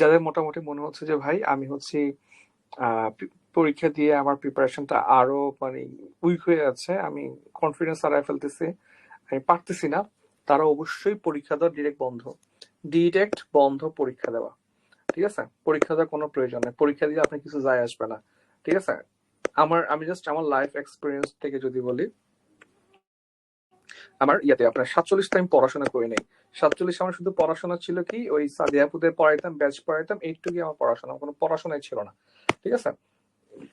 যাদের মোটামুটি মনে হচ্ছে যে ভাই আমি হচ্ছে পরীক্ষা দিয়ে আমার প্রিপারেশনটা আরো মানে উইক হয়ে যাচ্ছে, আমি কনফিডেন্স হারায় ফেলতেছি, আমি পারতেছি না, তারা অবশ্যই পরীক্ষা দেওয়া ডিরেক্ট বন্ধ পরীক্ষা দেওয়া, ঠিক আছে। পরীক্ষা দেওয়ার কোনো প্রয়োজন নেই, পরীক্ষা দিয়ে আপনার কিছু যায় আসবে না, ঠিক আছে। আমি জাস্ট আমার লাইফ এক্সপিরিয়েন্স থেকে যদি বলি, আমার ইয়াতে আপনার 47 টাইম পড়াশোনা করে নেই। 47 আমার শুধু পড়াশোনা ছিল কি, ওই সাদিয়াপুদের পড়াইতাম, ব্যাচ পড়াইতাম, এইটুকুই আমার পড়াশোনা, কোনো পড়াশোনাই ছিল না, ঠিক আছে।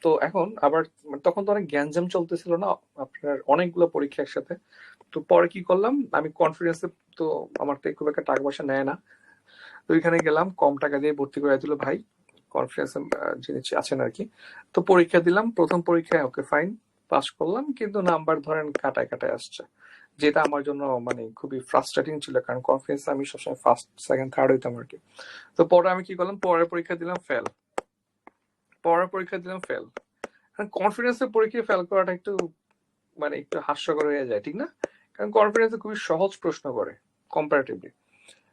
তো এখন আবার তখন তো অনেক গ্যাঞ্জাম চলতেছিল না, আপনার অনেকগুলো পরীক্ষা একসাথে। তো পরে কি করলাম, আমি কনফিডেন্সে, তো আমার তো খুব একটা টাকা পয়সা নেয় না, তো ওইখানে গেলাম, কম টাকা দিয়ে ভর্তি করে দিল ভাই, কনফিডেন্স যিনি আছেন আর কি। তো পরীক্ষা দিলাম, প্রথম পরীক্ষায় ওকে ফাইন পাস করলাম, কিন্তু নাম্বার ধরেন কাটায় কাটায় আসছে, যেটা আমার জন্য মানে খুবই ফ্রাস্ট্রেটিং ছিল, কারণ কনফিডেন্স আমি সবসময় ফার্স্ট সেকেন্ড থার্ড হইতাম আর কি। তো পরে আমি কি করলাম, পরের পরীক্ষা দিলাম ফেল, কনফিডেন্সের পরীক্ষায় ফেল করাটা একটু মানে একটু হাস্যকর হয়ে যায়, ঠিক না? কারণ কনফিডেন্স খুবই সহজ প্রশ্ন করে কম্পারেটিভলি,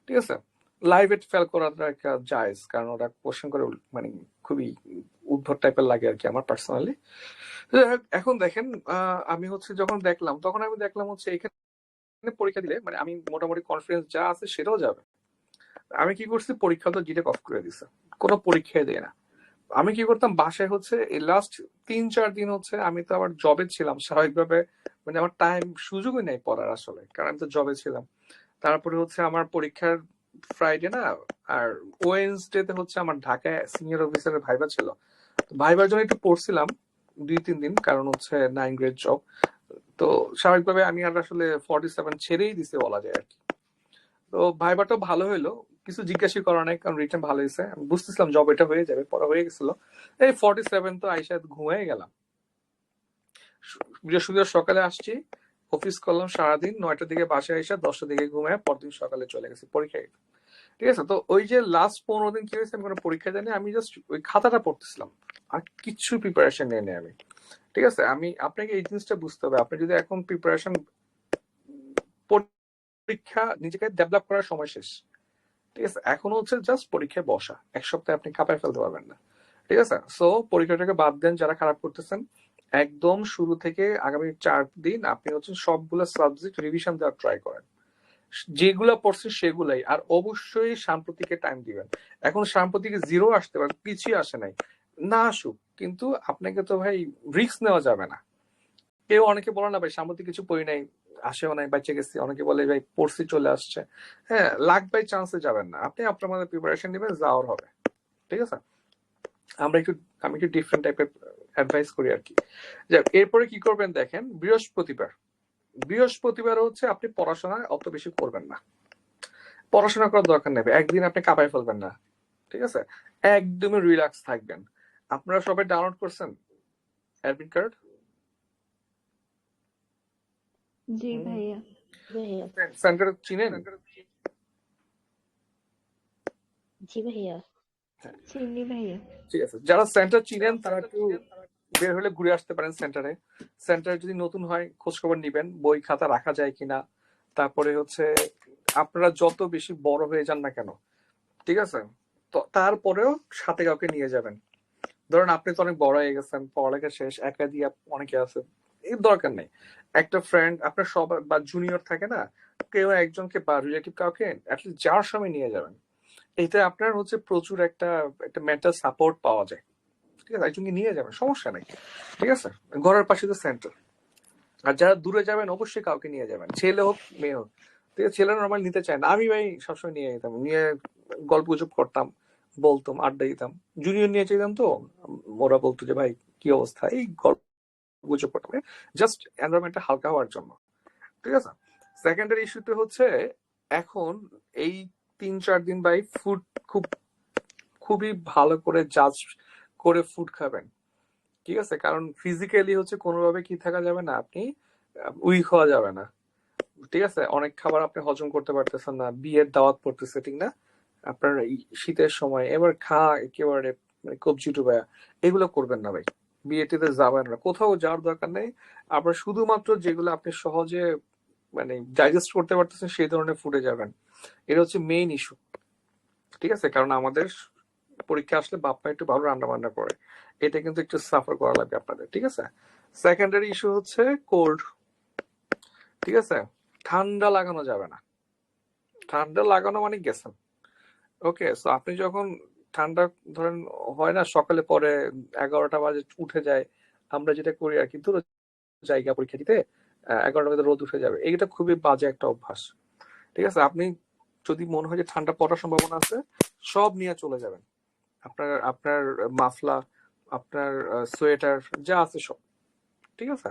ঠিক আছে। লাইভে ফেল করাটা একটা জায়েজ, কারণ ওরা কোশ্চেন করে মানে খুবই উদ্ভট টাইপের লাগে আর কি আমার পার্সোনালি। এখন দেখেন আমি হচ্ছে যখন দেখলাম, তখন আমি দেখলাম হচ্ছে এখানে পরীক্ষা দিলে মানে আমি মোটামুটি কনফিডেন্স যা আছে সেটাও যাবে। আমি কি করছি, পরীক্ষা তো ডিরেক্ট অফ করে দিছে, কোনো পরীক্ষায় দেয় না। আমি কি করতাম, বাসায় হচ্ছে এই লাস্ট 3-4 দিন হচ্ছে, আমি তো আবার জবে ছিলাম স্বাভাবিকভাবে, মানে আমার টাইম সুযোগই নেই পড়ার আসলে, কারণ আমি তো জবে ছিলাম। তারপরে হচ্ছে আমার পরীক্ষার ফ্রাইডে না, আর ওয়েডনেসডে তে হচ্ছে আমার ঢাকায় সিনিয়র অফিসারের ভাইবা ছিল, ভাইবার জন্য একটু পড়ছিলাম 2-3 দিন, কারণ হচ্ছে 9 গ্রেড জব। তো স্বাভাবিকভাবে আমি আর আসলে 47 ছেড়েই দিছে বলা যায় আর কি। তো ভাইবাটা ভালো হইলো, কিছু জিজ্ঞাসা করা নাই, কারণ রিটার্ন ভালো হয়েছে, আমি বুঝতেছিলাম জব এটা হয়ে যাবে, পড়া হয়ে গেছিল। এই 47 তো আইসা ঘুমিয়ে গেলাম। বৃহস্পতিবার সকালে আসছি, অফিস করলাম সারাদিন, 9টার দিকে বাসায় এসে 10টার দিকে ঘুমায় পরদিন সকালে চলে গেছি পরীক্ষায়, ঠিক আছে। তো ওই যে লাস্ট 15 দিন কি হয়েছে, আমি কোনো পরীক্ষা জানি, আমি জাস্ট ওই খাতাটা পড়তেছিলাম, আর কিচ্ছু প্রিপারেশন নেই আমি। ঠিক আছে, আমি আপনাকে এই জিনিসটা বুঝতে হবে। আপনি যদি এখন প্রিপারেশন, পরীক্ষা নিজেকে ডেভেলপ করার সময় শেষ, ঠিক আছে, এখন হচ্ছে জাস্ট পরীক্ষায় বসা, এক সপ্তাহে আপনি কাঁপায় ফেলতে পারবেন না, ঠিক আছে। সো পরীক্ষাটাকে বাদ দেন যারা খারাপ করতেছেন, একদম শুরু থেকে আগামী 4 দিন আপনি হচ্ছে সবগুলো সাবজেক্ট রিভিশন দেওয়ার ট্রাই করেন, যেগুলা পড়ছে সেগুলাই, আর অবশ্যই সাম্প্রতিকে টাইম দিবেন। এখন সাম্প্রতিকে 0 আসতে পারে, কিছুই আসে নাই, না আসুক, কিন্তু আপনাকে তো ভাই রিস্ক নেওয়া যাবে না। কেউ অনেকে বলে না ভাই সাম্প্রতিক কিছু পড়ি নাই, আসেও নাই, বাঁচে গেছি, অনেকে বলে ভাই পড়ছি চলে আসছে। হ্যাঁ, লাখ বাই চান্সে যাবেন না, আপনি আপনার মধ্যে প্রিপারেশন নেবেন, যাওয়ার হবে, ঠিক আছে। আমরা একটু, আমি একটু ডিফারেন্ট টাইপের অ্যাডভাইস করি আর কি। এরপরে কি করবেন দেখেন, বৃহস্পতিবার হচ্ছে আপনি পড়াশোনা অত বেশি করবেন না, পড়াশোনা করার দরকার নেই, একদিন আপনি কাঁপায় ফেলবেন না, ঠিক আছে, একদমই রিল্যাক্স থাকবেন। আপনারা সবাই ডাউনলোড করছেন অ্যাডমিট কার্ড? জি ভাইয়া। ভাইয়া, সেন্টার চিনেন? জি ভাইয়া, চিনি ভাইয়া। ঠিক আছে, যারা সেন্টার চিনেন তারা একটু বের হলে ঘুরে আসতে পারেন সেন্টারে। সেন্টার যদি নতুন হয় খোঁজ খবর নিবেন, বই খাতা রাখা যায় কিনা। তারপরে হচ্ছে আপনারা যত বেশি বড় হয়ে যান না কেন, ঠিক আছে, তো তারপরেও সাথে কাউকে নিয়ে যাবেন। ধরুন আপনি তো অনেক বড় হয়ে গেছেন, পড়ালেখা শেষ, একা দিয়ে অনেকে আছে, এর দরকার নেই। একটা ফ্রেন্ড আপনার সব বা জুনিয়র থাকে না, কেউ একজনকে বা রিলেটিভ কাউকে অ্যাটলিস্ট যাওয়ার সময় নিয়ে যাবেন। এতে আপনার হচ্ছে প্রচুর একটা একটা মেন্টাল সাপোর্ট পাওয়া যায়, ঠিক আছে, একজনকে নিয়ে যাবেন, সমস্যা নেই, ঠিক আছে। ঘরের পাশে তো সেন্টার। আর যারা দূরে যাবেন অবশ্যই কাউকে নিয়ে যাবেন, ছেলে হোক মেয়ে হোক, ঠিক আছে। ছেলেরা নর্মাল নিতে চায় না, আমি ভাই সবসময় নিয়ে যেতাম, নিয়ে গল্প গুজব করতাম, বলতাম, আড্ডা দিতাম। জুনিয়র নিয়ে চাইতাম তো, ওরা বলতো যে ভাই কি অবস্থা, এই গল্প গুজব করতাম, জাস্ট এনভায়রনমেন্টটা হালকা হওয়ার জন্য, ঠিক আছে। সেকেন্ডারি ইস্যুতে হচ্ছে এখন এই 3-4 দিন ভাই ফুড খুব খুবই ভালো করে জাজ করে ফুড খাবেন, ঠিক আছে, কারণ ফিজিক্যালি হচ্ছে কোনোভাবে কি থাকা যাবে না, আপনি উইক হওয়া যাবে না, ঠিক আছে। অনেক খাবার আপনি হজম করতে পারতেছেন না, বিয়ের দাওয়াত পড়তেছে, ঠিক না, আপনার এই শীতের সময় এবার একেবারে মানে কবজি ডুবায়া, এগুলো করবেন না ভাই। বিয়েটিতে যাবেন না, কোথাও যাওয়ার দরকার নেই। আপনার শুধুমাত্র যেগুলো আপনি সহজে মানে ডাইজেস্ট করতে পারতেছেন সেই ধরনের ফুডে যাবেন, এটা হচ্ছে মেইন ইস্যু, ঠিক আছে। কারণ আমাদের পরীক্ষা আসলে বাপ মা একটু ভালো রান্না বান্না করে, এটা কিন্তু একটু সাফার করা লাগবে আপনাদের, ঠিক আছে। সেকেন্ডারি ইস্যু হচ্ছে কোল্ড, ঠিক আছে, ঠান্ডা লাগানো যাবে না, ঠান্ডা লাগানো মানে গেছেন, ওকে। সো আপনি যখন ঠান্ডা, ধরেন হয় না সকালে পরে 11টা বাজে উঠে যায়, আমরা যেটা করি আর কি, ধরো জায়গা পরীক্ষা দিতে 11টা বাজে রোদ উঠে যাবে, এইটা খুবই বাজে একটা অভ্যাস, ঠিক আছে। আপনি যদি মনে হয় যে ঠান্ডা পড়ার সম্ভাবনা আছে, সব নিয়ে চলে যাবেন, আপনার আপনার মাফলা, আপনার সোয়েটার যা আছে সব, ঠিক আছে।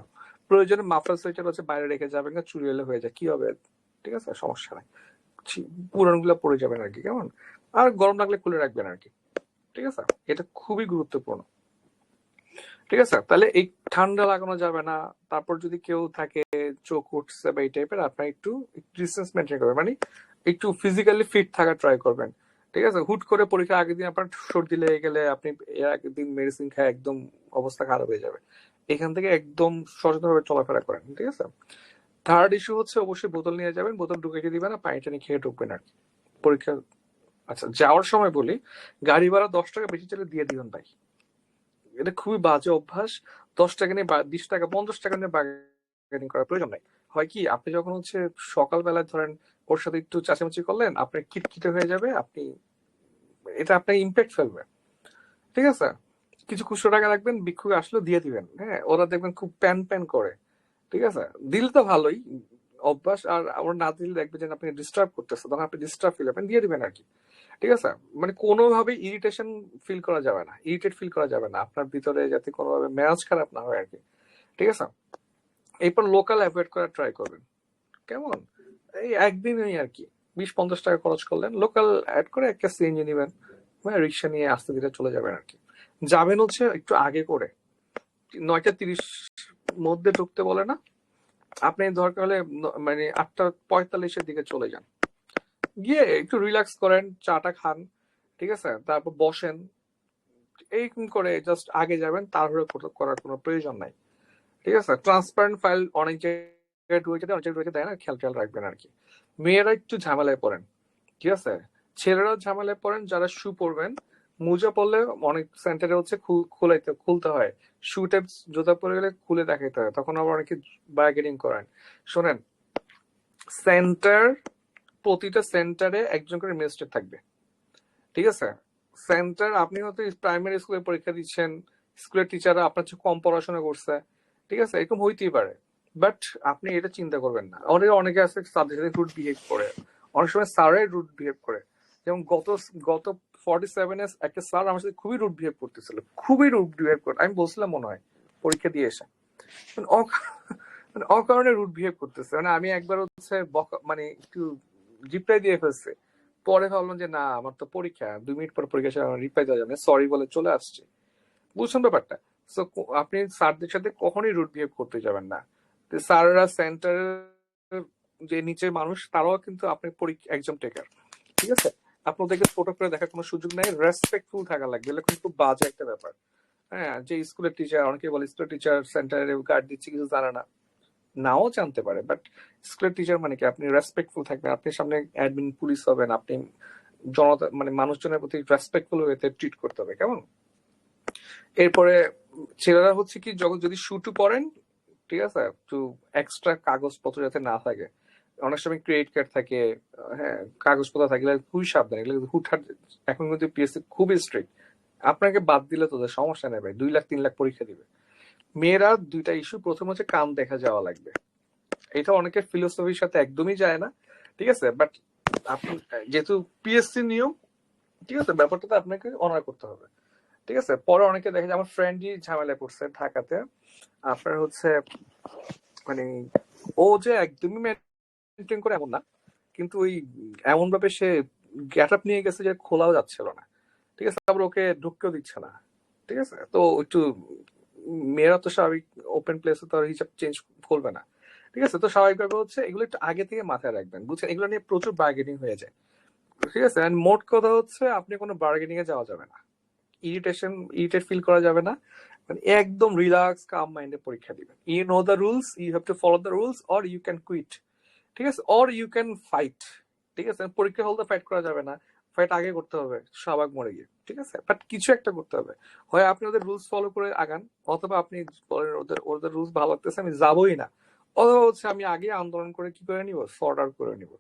প্রয়োজনে মাফলার সোয়েটার হচ্ছে বাইরে রেখে যাবেন, না চুরি এলে হয়ে যায়, কি হবে, ঠিক আছে, সমস্যা নাই, পুরান গুলা পরে যাবেন আর কি, কেমন। আর গরম লাগলে খুলে রাখবেন আর কি, ঠিক আছে, এটা খুবই গুরুত্বপূর্ণ, ঠিক আছে। তাহলে এই ঠান্ডা লাগানো যাবে না। তারপর যদি কেউ থাকে চোখ উঠছে বা এই টাইপের, আপনার একটু ডিস্টেন্স মেনটেন করবেন, মানে একটু ফিজিক্যালি ফিট থাকা ট্রাই করবেন, ঠিক আছে। হুট করে পরীক্ষার আগের দিন আপনার সর্দি লেগে গেলে আপনি এর আগের দিন মেডিসিন খায় একদম অবস্থা খারাপ হয়ে যাবে। এখান থেকে একদম সচেতনভাবে চলাফেরা করেন, ঠিক আছে। থার্ড ইস্যু হচ্ছে অবশ্যই বোতল নিয়ে যাবেন, বোতল ঢুকে দিবেন না, পানি টানি খেয়ে ঢুকবেন আর কি পরীক্ষা। আচ্ছা, যাওয়ার সময় বলি, গাড়ি ভাড়া 10 টাকা বেশি চলে দিয়ে দিবেন ভাই, এটা খুবই বাজে অভ্যাস। 10 টাকা নিয়ে 20 টাকা 50 টাকা নিয়ে বার্গেনিং করার প্রয়োজন নাই। হয় কি, আপনি যখন হচ্ছে সকালবেলায় ধরেন ওর সাথে একটু চাচামেচি করলেন, আপনার খিটখিটে হয়ে যাবে, আপনি এটা আপনার ইম্প্যাক্ট ফেলবে, ঠিক আছে। কিছু খুচরো টাকা রাখবেন, ভিক্ষুক আসলেও দিয়ে দিবেন, হ্যাঁ, ওরা দেখবেন খুব প্যান প্যান করে, ঠিক আছে। দিলে তো ভালোই অভ্যাস, আর আমরা না দিলে দেখবেন যে আপনি ডিস্টার্ব করতেছে, তখন আপনি ডিস্টার্ব ফিল হবেন, দিয়ে দিবেন আর কি, ঠিক আছে। মানে কোনোভাবে ইরিটেশন ফিল করা যাবে না, ইরিটেট ফিল করা যাবে না আপনার ভিতরে, যাতে কোনোভাবে মেজাজ খারাপ না হয় আর কি, ঠিক আছে। এরপর লোকাল অ্যাভয়েড করার ট্রাই করবেন, কেমন, এই একদিনই আর কি 20-50 টাকা খরচ করলেন, লোকাল অ্যাড করে একটা সিএনজি নিবেন, রিক্সা নিয়ে আস্তে ধীরে চলে যাবেন আর কি। যাবেন হচ্ছে একটু আগে করে, 9টা 30 মধ্যে ঢুকতে বলে না, আপনি দরকার হলে মানে 8টা 45-এর দিকে চলে যান, গিয়ে একটু রিল্যাক্স করেন, চাটা খান, ঠিক আছে, তারপর বসেন, এইরকম করে জাস্ট আগে যাবেন, তাড়াহুড়ো করার কোনো প্রয়োজন নাই। ঠিক আছে, ট্রান্সপারেন্ট ফাইল অনেক জায়গায় ঢুকে দেয়, অনেক জায়গায় ঢুকে দেয় না, খেয়াল রাখবেন আর কি। মেয়েরা একটু ঝামেলায় পড়েন, ঠিক আছে, ছেলেরাও ঝামেলায় পড়েন। যারা শু পরবেন, মোজা পরলে অনেক সেন্টারে হচ্ছে খুলতে হয়, শু টাইপ জুতা পরে গেলে খুলে দেখাইতে হয়, তখন আবার অনেকে বার্গেনিং করেন। শোনেন, সেন্টার, প্রতিটা সেন্টারে একজন করে ম্যাজিস্ট্রেট থাকবে, ঠিক আছে। সেন্টার, আপনি হয়তো প্রাইমারি স্কুলে পরীক্ষা দিচ্ছেন, স্কুলের টিচাররা আপনার চেয়ে কম পড়াশোনা করছে, ঠিক আছে, এরকম হইতেই পারে, বাট আপনি এটা চিন্তা করবেন না। অনেকে আছে তাদের সাথে রুড বিহেভ করে, অনেক সময় স্যারের রুড বিহেভ করে। যেমন গত গত 47 একটা স্যার আমার সাথে খুবই রুড বিহেভ করতেছিল, খুবই রুড বিহেভ করে, আমি বলছিলাম মনে হয় পরীক্ষা দিয়ে এসে, মানে অকারণে রুড বিহেভ করতেছে। মানে আমি একবার হচ্ছে মানে একটু রিপ্লাই দিয়ে ফেলছে, পরে ভাবলাম যে না, আমার তো পরীক্ষা, 2 মিনিট পর পরীক্ষা রিপ্লাই দেওয়া যাবে, সরি বলে চলে আসছে। বুঝছেন ব্যাপারটা? সো আপনি স্যারদের সাথে কখনোই রুড বিহেভ করতে যাবেন না। স্যাররা সেন্টারের যে নিচের মানুষ, তারাও কিন্তু আপনি এক্সাম টেকার, ঠিক আছে। আপনাদেরকে ছোট করে দেখার কোনো সুযোগ নাই, রেসপেক্টফুল থাকা লাগবে, এগুলো কিন্তু খুব বাজে একটা ব্যাপার। হ্যাঁ, যে স্কুলের টিচার, অনেকে বলে স্কুলের টিচার সেন্টারে গার্ড দিচ্ছে, কিছু জানে না, নাও জানতে পারে, বাট স্কুলের টিচার মানে কি, আপনি রেসপেক্টফুল থাকবেন, আপনি সামনে অ্যাডমিন পুলিশ হবেন, আপনি জনতা মানে মানুষজনের প্রতি রেসপেক্টফুল ওয়েতে ট্রিট করতে হবে, কেমন। এরপরে ছেলেরা হচ্ছে কি, যখন যদি শুটু পড়েন, ঠিক আছে, একটু এক্সট্রা কাগজপত্র যাতে না থাকে, অনেক সময় ক্রেডিট কার্ড থাকে, হ্যাঁ, কাগজপত্র থাকলে খুবই সাবধান, এগুলো হুটহাট। এখন কিন্তু পিএসসি খুবই স্ট্রিক্ট, আপনাকে বাদ দিলে তোদের সমস্যা নেই ভাই, 2 লাখ 3 লাখ পরীক্ষা দিবে। মেয়েরা দুইটা ইস্যু, প্রথম হচ্ছে কাম দেখা যাওয়া লাগবে, এটা অনেকের ফিলোসফির সাথে একদমই যায় না, ঠিক আছে, বাট আপনি যেহেতু পিএসসি নিয়ম, ঠিক আছে, ব্যাপারটা তো আপনাকে অনার করতে হবে, ঠিক আছে। পরে অনেকে দেখে যে আমার ফ্রেন্ডই ঝামেলায় পড়ছে ঢাকাতে, আপনার হচ্ছে মানে ও যে একদমই মেনটেন করে এমন না, কিন্তু ওই এমন ভাবে সে গেট আপ নিয়ে গেছে যে খোলাও যাচ্ছিল না, ঠিক আছে, তারপর ওকে ঢুকতেও দিচ্ছে না, ঠিক আছে। তো একটু মেয়েরা তো স্বাভাবিক ওপেন প্লেসে তো আর হিসাব চেঞ্জ করবে না, ঠিক আছে। তো স্বাভাবিকভাবে হচ্ছে এগুলো একটু আগে থেকে মাথায় রাখবেন, বুঝছেন, এগুলো নিয়ে প্রচুর বার্গেনিং হয়ে যায়, ঠিক আছে। এন্ড মোট কথা হচ্ছে আপনি কোনো বার্গেনিং এ যাওয়া যাবে না, ইরিটেট ফিল করা যাবে না, মানে একদম রিল্যাক্স কাম মাইন্ডে পরীক্ষা দিবেন। You know the rules, you have to follow the rules, or you can quit, ঠিক আছে, অর ইউ ক্যান ফাইট, ঠিক আছে। পরীক্ষা হলতে ফাইট করা যাবে না, ফাইট আগে করতে হবে শাহবাগ মরে গিয়ে, ঠিক আছে, বাট কিছু একটা করতে হবে। হয় আপনি ওদের রুলস ফলো করে আগান, অথবা আপনি বলেন ওদের ওদের রুলস ভালো লাগতেছে আমি যাবোই না, অথবা হচ্ছে আমি আগে আন্দোলন করে কি করে নিব, সর্ট আউট করে নিব,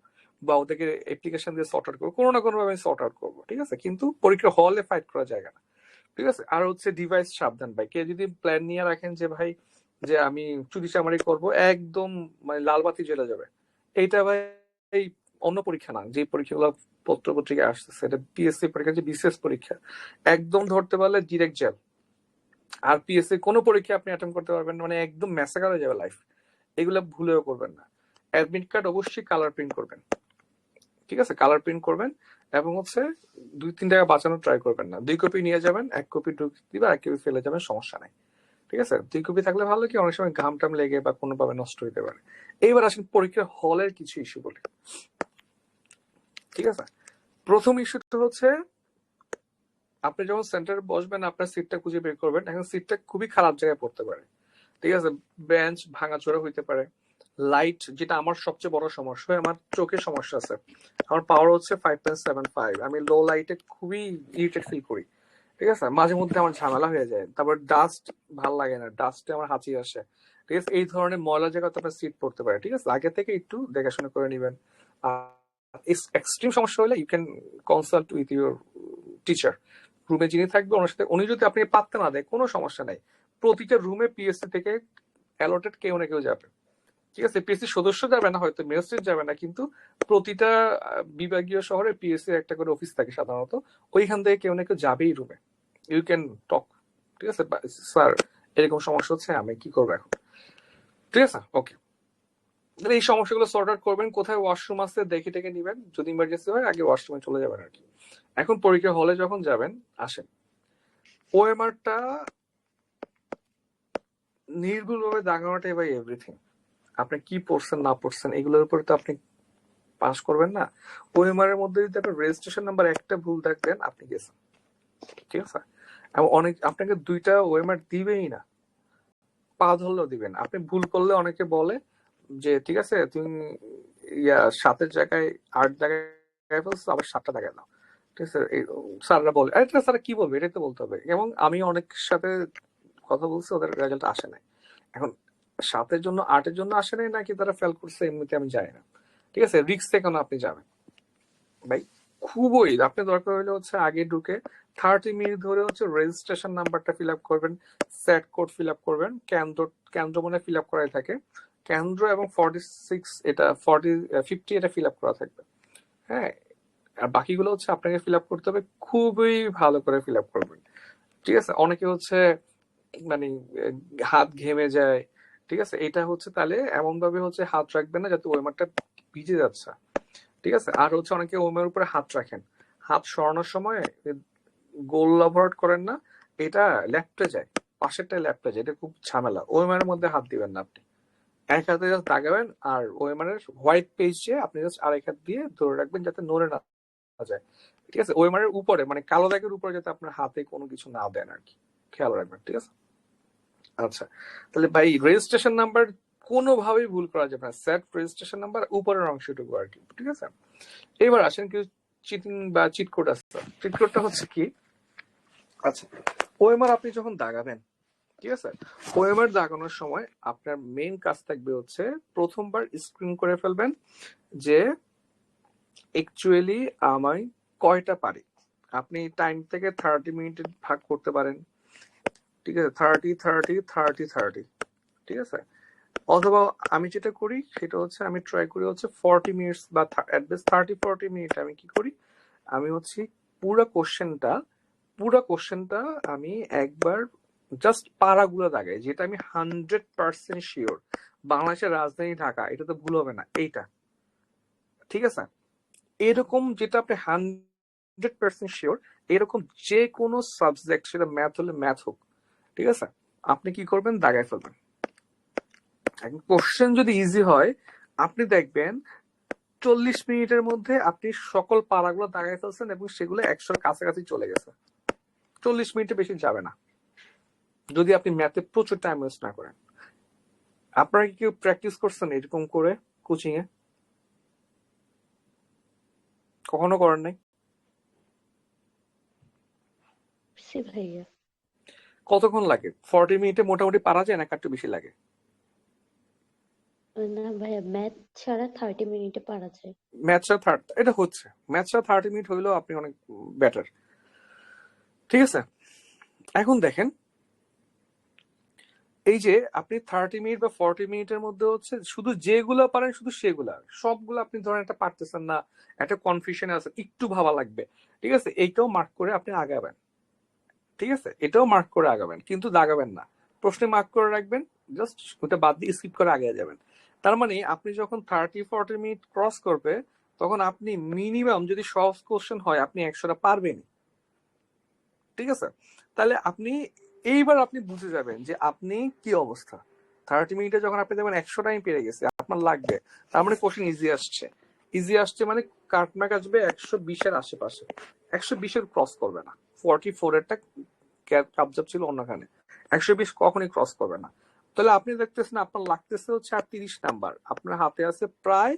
বা ওদেরকে অ্যাপ্লিকেশন দিয়ে সর্ট আউট করবো, কোনো না কোনো ভাবে আমি সর্ট আউট করবো, ঠিক আছে। কিন্তু পরীক্ষা হলে ফাইট করা যায় না, ঠিক আছে। আর হচ্ছে ডিভাইস সাবধান ভাই, কে যদি প্ল্যান নিয়ে রাখেন যে ভাই যে আমি চুরি চামারি করবো, একদম মানে লাল বাতি জ্বলে যাবে, এইটা ভাই এই অন্য পরীক্ষা না, যে পরীক্ষাগুলো পত্র পত্রিকায় আসতেছে, এটা পিএসসি পরীক্ষা, যে বিশেষ পরীক্ষা, একদম ধরতে পারলে ডিরেক্ট জেল। আর পিএসসি কোনো পরীক্ষা আপনি অ্যাটেম্প করতে পারবেন না, মানে একদম ম্যাসাকার হয়ে যাবে লাইফ, এগুলো ভুলেও করবেন না। অ্যাডমিট কার্ড অবশ্যই কালার প্রিন্ট করবেন, ঠিক আছে, কালার প্রিন্ট করবেন, এবং হচ্ছে 2-3 টাকা বাঁচানোর ট্রাই করবেন না, 2 কপি নিয়ে যাবেন, 1 কপি ঢুকিয়ে দিবেন, 1 কপি ফেলে যাবেন, সমস্যা নাই, ঠিক আছে। 2 কপি থাকলে ভালো, কি অনেক সময় ঘাম টাম লেগে বা কোনোভাবে নষ্ট হতে পারে। এইবার আসেন পরীক্ষার হলের কিছু ইস্যু বলি, ঠিক আছে। প্রথম ইস্যুটা হচ্ছে আপনি যখন সেন্টারে বসবেন, আপনার সিটটা খুঁজে বের করবেন। এখন সিটটা খুবই খারাপ জায়গায় পড়তে পারে, ঠিক আছে, বেঞ্চ ভাঙাচোরা হইতে পারে, লাইট, যেটা আমার সবচেয়ে বড় সমস্যা হয়, আমার চোখের সমস্যা আছে, আমার পাওয়ার হচ্ছে 5.75, আমি লো লাইটে খুবই ইরিটেট ফিল করি, ঠিক আছে, মাঝে মধ্যে আমার ঝামেলা হয়ে যায়। তারপর ডাস্ট ভাল লাগে না, ডাস্টে আমার হাঁচি আসে, ঠিক আছে। এই ধরনের ময়লা জায়গাতে আপনার সিট পড়তে পারে, ঠিক আছে, আগে থেকে একটু দেখাশোনা করে নিবেন। এক্সট্রিম সমস্যা হলে you can consult with your teacher, রুমে যিনি থাকবে ওনার সাথে, উনি যদি আপনি পাত্তা না দেয় কোনো সমস্যা নাই, প্রতিটা রুমে পিএসসি থেকে অ্যালটেড কেউ না কেউ যাবে, ঠিক আছে। পিএসসি সদস্য যাবে না, হয়তো ম্যাজিস্ট্রেট যাবে না, কিন্তু প্রতিটা বিভাগীয় শহরে পিএসসি একটা করে অফিস থাকে সাধারণত, ওইখান থেকে কেউ না কেউ যাবেই রুমে, ইউ ক্যান টক, ঠিক আছে, স্যার এরকম সমস্যা হচ্ছে, আমি কি করবো এখন, ঠিক আছে, ওকে। এই সমস্যাগুলো সর্ট আউট করবেন, কোথায় ওয়াশরুম আছে দেখে টেকে নিবেন, যদি ইমার্জেন্সি হয় আগে ওয়াশরুমে চলে যাবেন আর কি। এখন পরীক্ষা হলে যখন যাবেন, আসেন, ওএমআরটা নির্ভুলভাবে দাগানোটাই ভাই এভরিথিং। আপনি কি পড়ছেন না পড়ছেন এগুলোর উপরে তো আপনি পাস করবেন না। ওএমআর এর মধ্যে যদি আপনার রেজিস্ট্রেশন নাম্বার একটা ভুল থাকবেন, আপনি গেছেন, ঠিক আছে। অনেক আপনাকে 2টা ওএমআর দিবেই না, পা ধরলেও দিবেন। আপনি ভুল করলে অনেকে বলে যে ঠিক আছে তুমি 7-এর জায়গায় 8 জায়গায় ফেলছো, আবার 7টা জায়গায় দাও। ঠিক আছে, স্যাররা বলে এটা স্যার কি বলবে, এটাই তো বলতে হবে। এবং আমি অনেক সাথে কথা বলছি, ওদের রেজাল্ট আসে নাই। এখন 7-এর জন্য 8-এর জন্য আসে নাই নাকি তারা ফেল করছে এমনিতে আমি জানি না। ঠিক আছে, রিস্কে কেন আপনি যাবেন ভাই? খুবই আপনি দরকার হলে হচ্ছে আগে ঢুকে 30 মিনিট ধরে হচ্ছে রেজিস্ট্রেশন নাম্বারটা ফিল আপ করবেন, সেট কোড ফিল আপ করবেন, কেন্দ্র মানে ফিল আপ করাই থাকে, কেন্দ্র এবং 46 এটা 50 এটা ফিল আপ করা থাকবে। হ্যাঁ, আর বাকিগুলো হচ্ছে আপনাকে ফিল আপ করতে হবে, খুবই ভালো করে ফিল আপ করবেন। ঠিক আছে, অনেকে হচ্ছে মানে হাত ঘেমে যায়। ঠিক আছে, এটা হচ্ছে তাহলে এমন ভাবে হচ্ছে হাত রাখবেন না যাতে ওয়েমারটা ভিজে যাচ্ছে। ঠিক আছে, আর হচ্ছে অনেকে ওমের উপরে হাত রাখেন, হাত সরানোর সময় গোল অ্যাভয়েড করেন না, এটা লেফটে যায়, পাশেরটা লেফটে যায়, এটা খুব ঝামেলা। ওমের মধ্যে হাত দিবেন না আপনি, এক হাতে জাস্ট দাগাবেন, আর ওয়েমারের হোয়াইট পেজে আপনি জাস্ট আরেক হাত দিয়ে ধরে রাখবেন যাতে নড়ে না যায়। ঠিক আছে, ওয়েমারের উপরে মানে কালো দাগের উপরে যাতে আপনার হাতে কোনো কিছু না দেন আর কি, খেয়াল রাখবেন। ঠিক আছে, আচ্ছা তাহলে ভাই রেজিস্ট্রেশন নাম্বার কোনোভাবেই ভুল করা যাবে না, সেট রেজিস্ট্রেশন নাম্বার উপরের অংশটুকু আর কি। ঠিক আছে, এবার আসেন কিছু চিটিং বা চিট কোড আছে। চিট কোডটা হচ্ছে কি, আচ্ছা ওএমআর আপনি যখন দাগাবেন, ঠিক আছে, ওএমআর দাগানোর সময় আপনার মেইন কাজ থাকবে হচ্ছে প্রথমবার স্ক্রিন করে ফেলবেন যে অ্যাকচুয়ালি আমি কয়টা পারি। আপনি টাইম থেকে 30 মিনিটে ভাগ করতে পারেন। ঠিক আছে, 30 30 30 30। ঠিক আছে, অথবা আমি যেটা করি সেটা হচ্ছে আমি ট্রাই করি হচ্ছে 40 মিনিটস বা অ্যাটলিস্ট 30-40 মিনিট আমি কি করি, আমি হচ্ছে পুরো কোশ্চেনটা আমি একবার জাস্ট পারাগুলো দাগাই, যেটা আমি 100% শিওর বাংলাদেশের রাজধানী ঢাকা, এটা তো ভুল হবে না এইটা। ঠিক আছে, এরকম যেটা আপনি 100% শিওর, এরকম যে কোনো সাবজেক্ট, সেটা ম্যাথ হলে ম্যাথ হোক, ঠিক আছে, আপনি কি করবেন দাগায় ফেলবেন। কোশ্চেন যদি ইজি হয় আপনি দেখবেন 40 মিনিটের মধ্যে আপনি সকল পারাগুলো দাগায় ফেলছেন এবং সেগুলো 100-এর কাছাকাছি চলে গেছে। 40 মিনিটে বেশি যাবে না যদি আপনি ম্যাথে প্রচুর টাইম ওয়েস্ট না করেন। আপনারা কি কেউ প্র্যাকটিস করছেন এরকম করে কোচিং এ? কখনো করেন নাই? সে ভাইয়া। কতক্ষণ লাগে? 40 মিনিটে মোটামুটি পারা যায় না একটু বেশি লাগে? না ভাইয়া, ম্যাথ ছাড়া 30 মিনিটে পারা যায়। ম্যাথটা এটা হচ্ছে ম্যাথটা 30 মিনিট হইলেও আপনি অনেক বেটার। ঠিক আছে, এখন দেখেন এই যে আপনি 30 মিনিট বা 40 মিনিটের মধ্যে হচ্ছে শুধু যেগুলো পারেন শুধু সেগুলা, সবগুলো আপনি ধরেন একটা পারতেছেন না, একটা কনফিউশনে আছেন, একটু ভাবা লাগবে। ঠিক আছে, এইটাও মার্ক করে আপনি আগাবেন। ঠিক আছে, এটাও মার্ক করে আগাবেন, কিন্তু দাগাবেন না, প্রশ্নে মার্ক করে রাখবেন, জাস্ট ওটা বাদ দিয়ে স্কিপ করে আগে যাবেন। তার মানে আপনি যখন 30-40 মিনিট ক্রস করবে তখন আপনি মিনিমাম যদি সহজ কোশ্চেন হয় আপনি 100টা পারবেন। ঠিক আছে, তাহলে আপনি এইবার আপনি বুঝে যাবেন যে আপনি কি অবস্থা। 30 মিনিটে যখন আপনি দেখবেন 100টা আমি পেরে গেছি, আপনার লাগবে, তার মানে কোশ্চেন ইজি আসছে। ইজি আসছে মানে কাটমার্ক আসবে 120-এর আশেপাশে, 120-এর ক্রস করবে না। 44-এরটা কাবজাব ছিল অন্যখানে, 120 কখনই ক্রস করবে না। তাহলে আপনি দেখতেছেন আপনার লাগতেছে হচ্ছে আর 30 নাম্বার, আপনার হাতে আছে প্রায়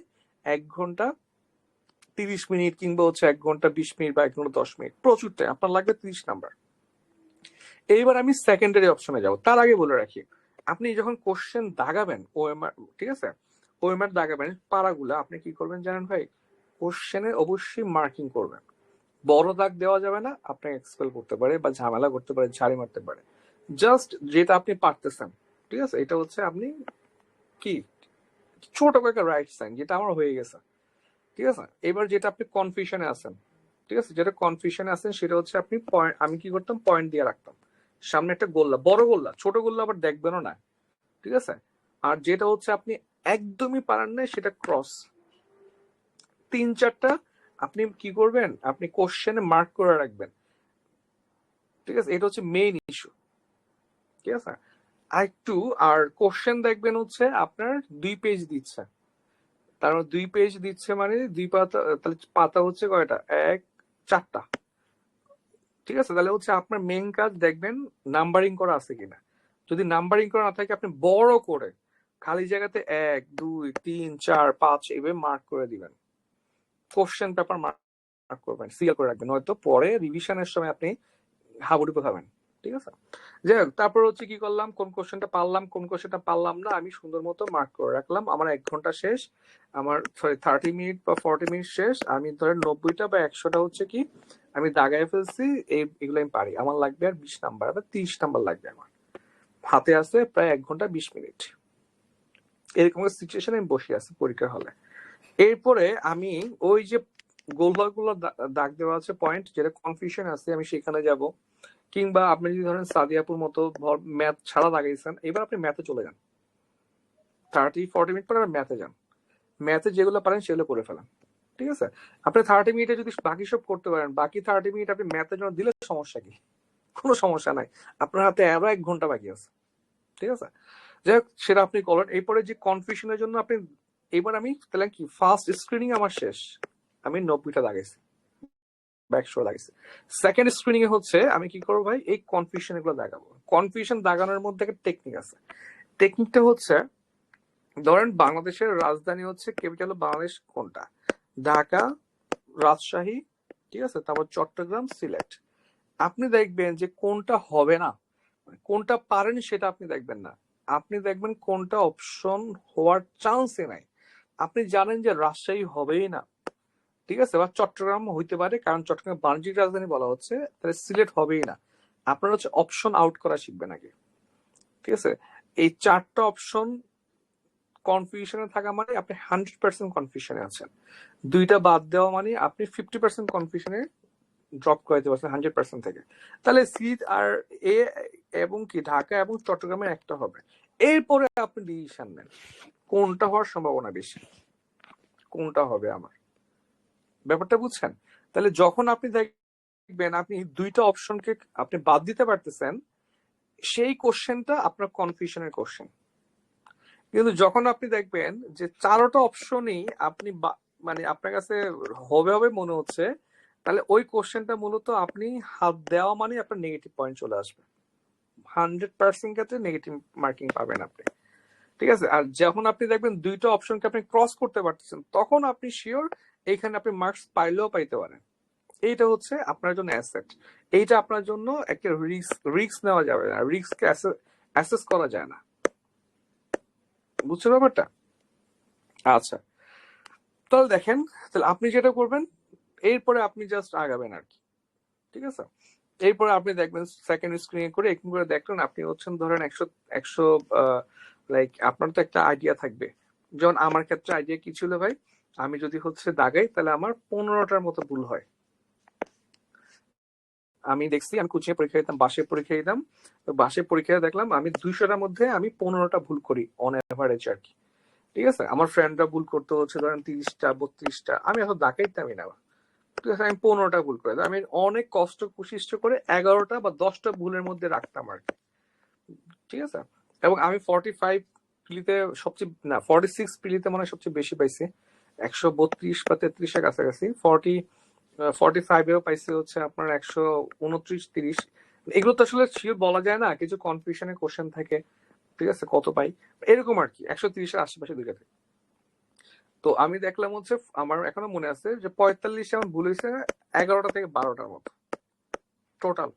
1 ঘন্টা 30 মিনিট, কিংবা হচ্ছে 1 ঘন্টা 20 মিনিট বা 1 ঘন্টা 10 মিনিট, প্রচুর টাইম আপনার লাগবে 30 নাম্বার। এইবার আমি সেকেন্ডারি অপশনে যাব, তার আগে বলে রাখি আপনি যখন কোশ্চেন দাগাবেন ওএমআর, ঠিক আছে, ওএমআর দাগাবেন পারাগুলো আপনি কি করবেন জানেন ভাই, কোশ্চেনে অবশ্যই মার্কিং করবেন। বড় দাগ দেওয়া যাবে না, আপনাকে এক্সপেল করতে পারে বা ঝামেলা করতে পারে, ঝাড়ি মারতে পারে। জাস্ট যেটা আপনি পারতেছেন, ঠিক আছে, এটা হচ্ছে আপনি কি ছোট করে রাইট সাইন, যেটা আমার হয়ে গেছে। ঠিক আছে, এবার যেটা আপনি কনফিউশনে আছেন, ঠিক আছে, যেটা কনফিউশনে আছেন সেটা হচ্ছে আপনি পয়েন্ট, আমি কি করতাম পয়েন্ট দিয়ে রাখতাম সামনে একটা গোল্লা, বড় গোল্লা, ছোট গোল্লা আবার দেখবেনও না। ঠিক আছে, আর যেটা হচ্ছে আপনি একদমই পারেন না সেটা ক্রস, 3-4টা আপনি কি করবেন, আপনি কোশ্চেনে মার্ক করে রাখবেন। ঠিক আছে, এটা হচ্ছে মেইন ইস্যু। ঠিক আছে, আর একটু আর কোশ্চেন দেখবেন হচ্ছে আপনার 2 পেজ দিচ্ছে, তার 2 পেজ দিচ্ছে মানে 2 পাতা, তাহলে পাতা হচ্ছে কয়টা, 4টা। ঠিক আছে, তাহলে হচ্ছে আপনার মেইন কাজ দেখবেন নাম্বারিং করা আছে কিনা। যদি নাম্বারিং করা না থাকে আপনি বড় করে খালি জায়গাতে 1 2 3 4 5 এভাবে মার্ক করে দিবেন। কোশ্চেন পেপার মার্ক করবেন, সিএল করে রাখবেন, নয়তো পরে রিভিশনের সময় আপনি হাবুডুবু খাবেন। ঠিক আছে, যাই হোক, তারপর হচ্ছে কি করলাম, কোন কোশ্চেনটা পারলাম কোন কোশ্চেনটা পারলাম না আমি সুন্দর মতো মার্ক করে রাখলাম। আমার 1 ঘন্টা শেষ, আমার সরি 30 মিনিট বা 40 মিনিট শেষ। আমি ধরেন 90টা বা 100টা হচ্ছে কি আমি দাগায় ফেলছি, এগুলো আমি পারি। আমার লাগবে আর 20 নাম্বার বা 30 নাম্বার লাগবে। আমার হাতে আছে প্রায় 1 ঘন্টা 20 মিনিট। এরকম সিচুয়েশনে আমি বসে আছি পরীক্ষার হলে। এরপরে আমি ওই যে গোলগুলো দাগ দেওয়া আছে পয়েন্ট, যেটা কনফিউশন আছে, আমি সেখানে যাব। কিংবা আপনি যদি ধরেন সাদিয়াপুর মতো ম্যাথ ছাড়া লাগাইছেন, এবার আপনি ম্যাথে চলে যান, 30-40 মিনিট পরে ম্যাথে যান, ম্যাথে যেগুলো পারেন সেগুলো করে ফেলেন। ঠিক আছে, আপনি 30 মিনিটে যদি বাকি সব করতে পারেন, বাকি 30 মিনিট আপনি ম্যাথের জন্য দিলে সমস্যা কি? কোনো সমস্যা নাই, আপনার হাতে আরো 1 ঘন্টা বাকি আছে। ঠিক আছে, যাই হোক, সেটা আপনি করেন। এরপরে যে কনফিউশনের জন্য আপনি, এবার আমি তাহলে কি ফার্স্ট স্ক্রিনিং আমার শেষ, আমি 90টা লাগাইছি, 100 লাগাইছি। সেকেন্ড স্ক্রিনিং এ হচ্ছে আমি কি করবো ভাই, এই কনফিউশন এগুলো দাগাবো। কনফিউশন দাগানোর মধ্যে একটা টেকনিক আছে। টেকনিকটা হচ্ছে, ধরেন বাংলাদেশের রাজধানী হচ্ছে, ক্যাপিটাল অফ বাংলাদেশ কোনটা? ঢাকা, রাজশাহী, ঠিক আছে, তারপর চট্টগ্রাম, সিলেট। আপনি দেখবেন যে কোনটা হবে না, কোনটা পারেন সেটা আপনি দেখবেন না, আপনি দেখবেন কোনটা অপশন হওয়ার চান্সই নাই। আপনি জানেন যে রাজশাহী হবেই না, ঠিক আছে, বা চট্টগ্রাম হইতে পারে, কারণ চট্টগ্রাম বাণিজ্যিক রাজধানী বলা হচ্ছে, তাহলে সিলেট হবেই না। আপনারা হচ্ছে অপশন আউট করা শিখবেন আগে। ঠিক আছে, এই 4টা অপশন কনফিউশনে থাকা মানে আপনি 100% কনফিউশনে আছেন। 2টা বাদ দেওয়া মানে আপনি 50% কনফিউশনে ড্রপ করে দিতে পারছেন 100% থেকে। তাহলে সিট আর এ এবং কি ঢাকা এবং চট্টগ্রামের একটা হবে। এরপরে আপনি ডিসিশন নেন কোনটা হওয়ার সম্ভাবনা বেশি, কোনটা হবে আমার, ব্যাপারটা বুঝছেন? তাহলে যখন আপনি দেখবেন আপনি 2টা অপশনকে আপনি বাদ দিতে পারতেছেন, সেই কোশ্চেনটা আপনার কনফিউশনের কোশ্চেন। কিন্তু যখন আপনি দেখবেন যে 4টা অপশনই আপনি মানে আপনার কাছে হবে হবে মনে হচ্ছে, তাহলে ওই কোশ্চেনটা মূলত আপনি হাত দেওয়া মানে আপনার নেগেটিভ পয়েন্ট চলে আসবে। 100% ক্ষেত্রে নেগেটিভ মার্কিং পাবেন আপনি। ঠিক আছে, আর যখন আপনি দেখবেন 2টা অপশনকে আপনি ক্রস করতে পারতেছেন, তখন আপনি শিওর এইখানে আপনি মার্কস পাইলেও পাইতে পারেন। এইটা হচ্ছে আপনার জন্য অ্যাসেট। এইটা আপনার জন্য একটা রিস্ক নেওয়া যাবে না, রিস্ককে অ্যাসেস করা যায় না। বুঝছেন ব্যাপারটা? আচ্ছা, তাহলে দেখেন, তাহলে আপনি যেটা করবেন, এরপরে আপনি জাস্ট আগাবেন আর কি। ঠিক আছে, এরপরে আপনি দেখবেন সেকেন্ড স্ক্রিনে করে একটু করে দেখলেন, আপনি হচ্ছেন ধরেন 100 লাইক আপনার তো একটা আইডিয়া থাকবে। যেমন আমার ক্ষেত্রে আইডিয়া কি ছিল ভাই, আমি যদি হচ্ছে দাগাই তাহলে আমার 15টার মতো ভুল হয়। আমি দেখছি, আমি কোচিং পরীক্ষা দিতাম, বাসে পরীক্ষা দিতাম, তো বাসে পরীক্ষা দেখলাম আমি 200টার মধ্যে আমি 15টা ভুল করি অন এভারেজ আর কি। ঠিক আছে, আমার ফ্রেন্ডরা ভুল করতে হচ্ছে ধরেন 30টা 32টা, আমি এত দাগাইতামই না। ঠিক আছে, আমি 15টা ভুল করে, আমি অনেক কষ্ট কুশিষ্ট করে 11টা বা 10টা ভুলের মধ্যে রাখতাম আর কি। ঠিক আছে, এবং আমি 45 প্রিলিতে সবচেয়ে না 46 প্রিলিতে মনে হয় সবচেয়ে বেশি পাইছি, 132 বা 33-এর কাছাকাছি। 45-এও পাইছি হচ্ছে আপনার 129-30। এগুলো তো আসলে শিওর বলা যায় না, কিছু কনফিউশনের কোশ্চেন থাকে। ঠিক আছে, কত পাই এরকম আর কি, 130-এর আশেপাশে দুইটাতে। তো আমি দেখলাম হচ্ছে, আমার এখনো মনে আছে যে 45 আমার ভুল হয়েছে 11টা থেকে 12টার মতো টোটাল।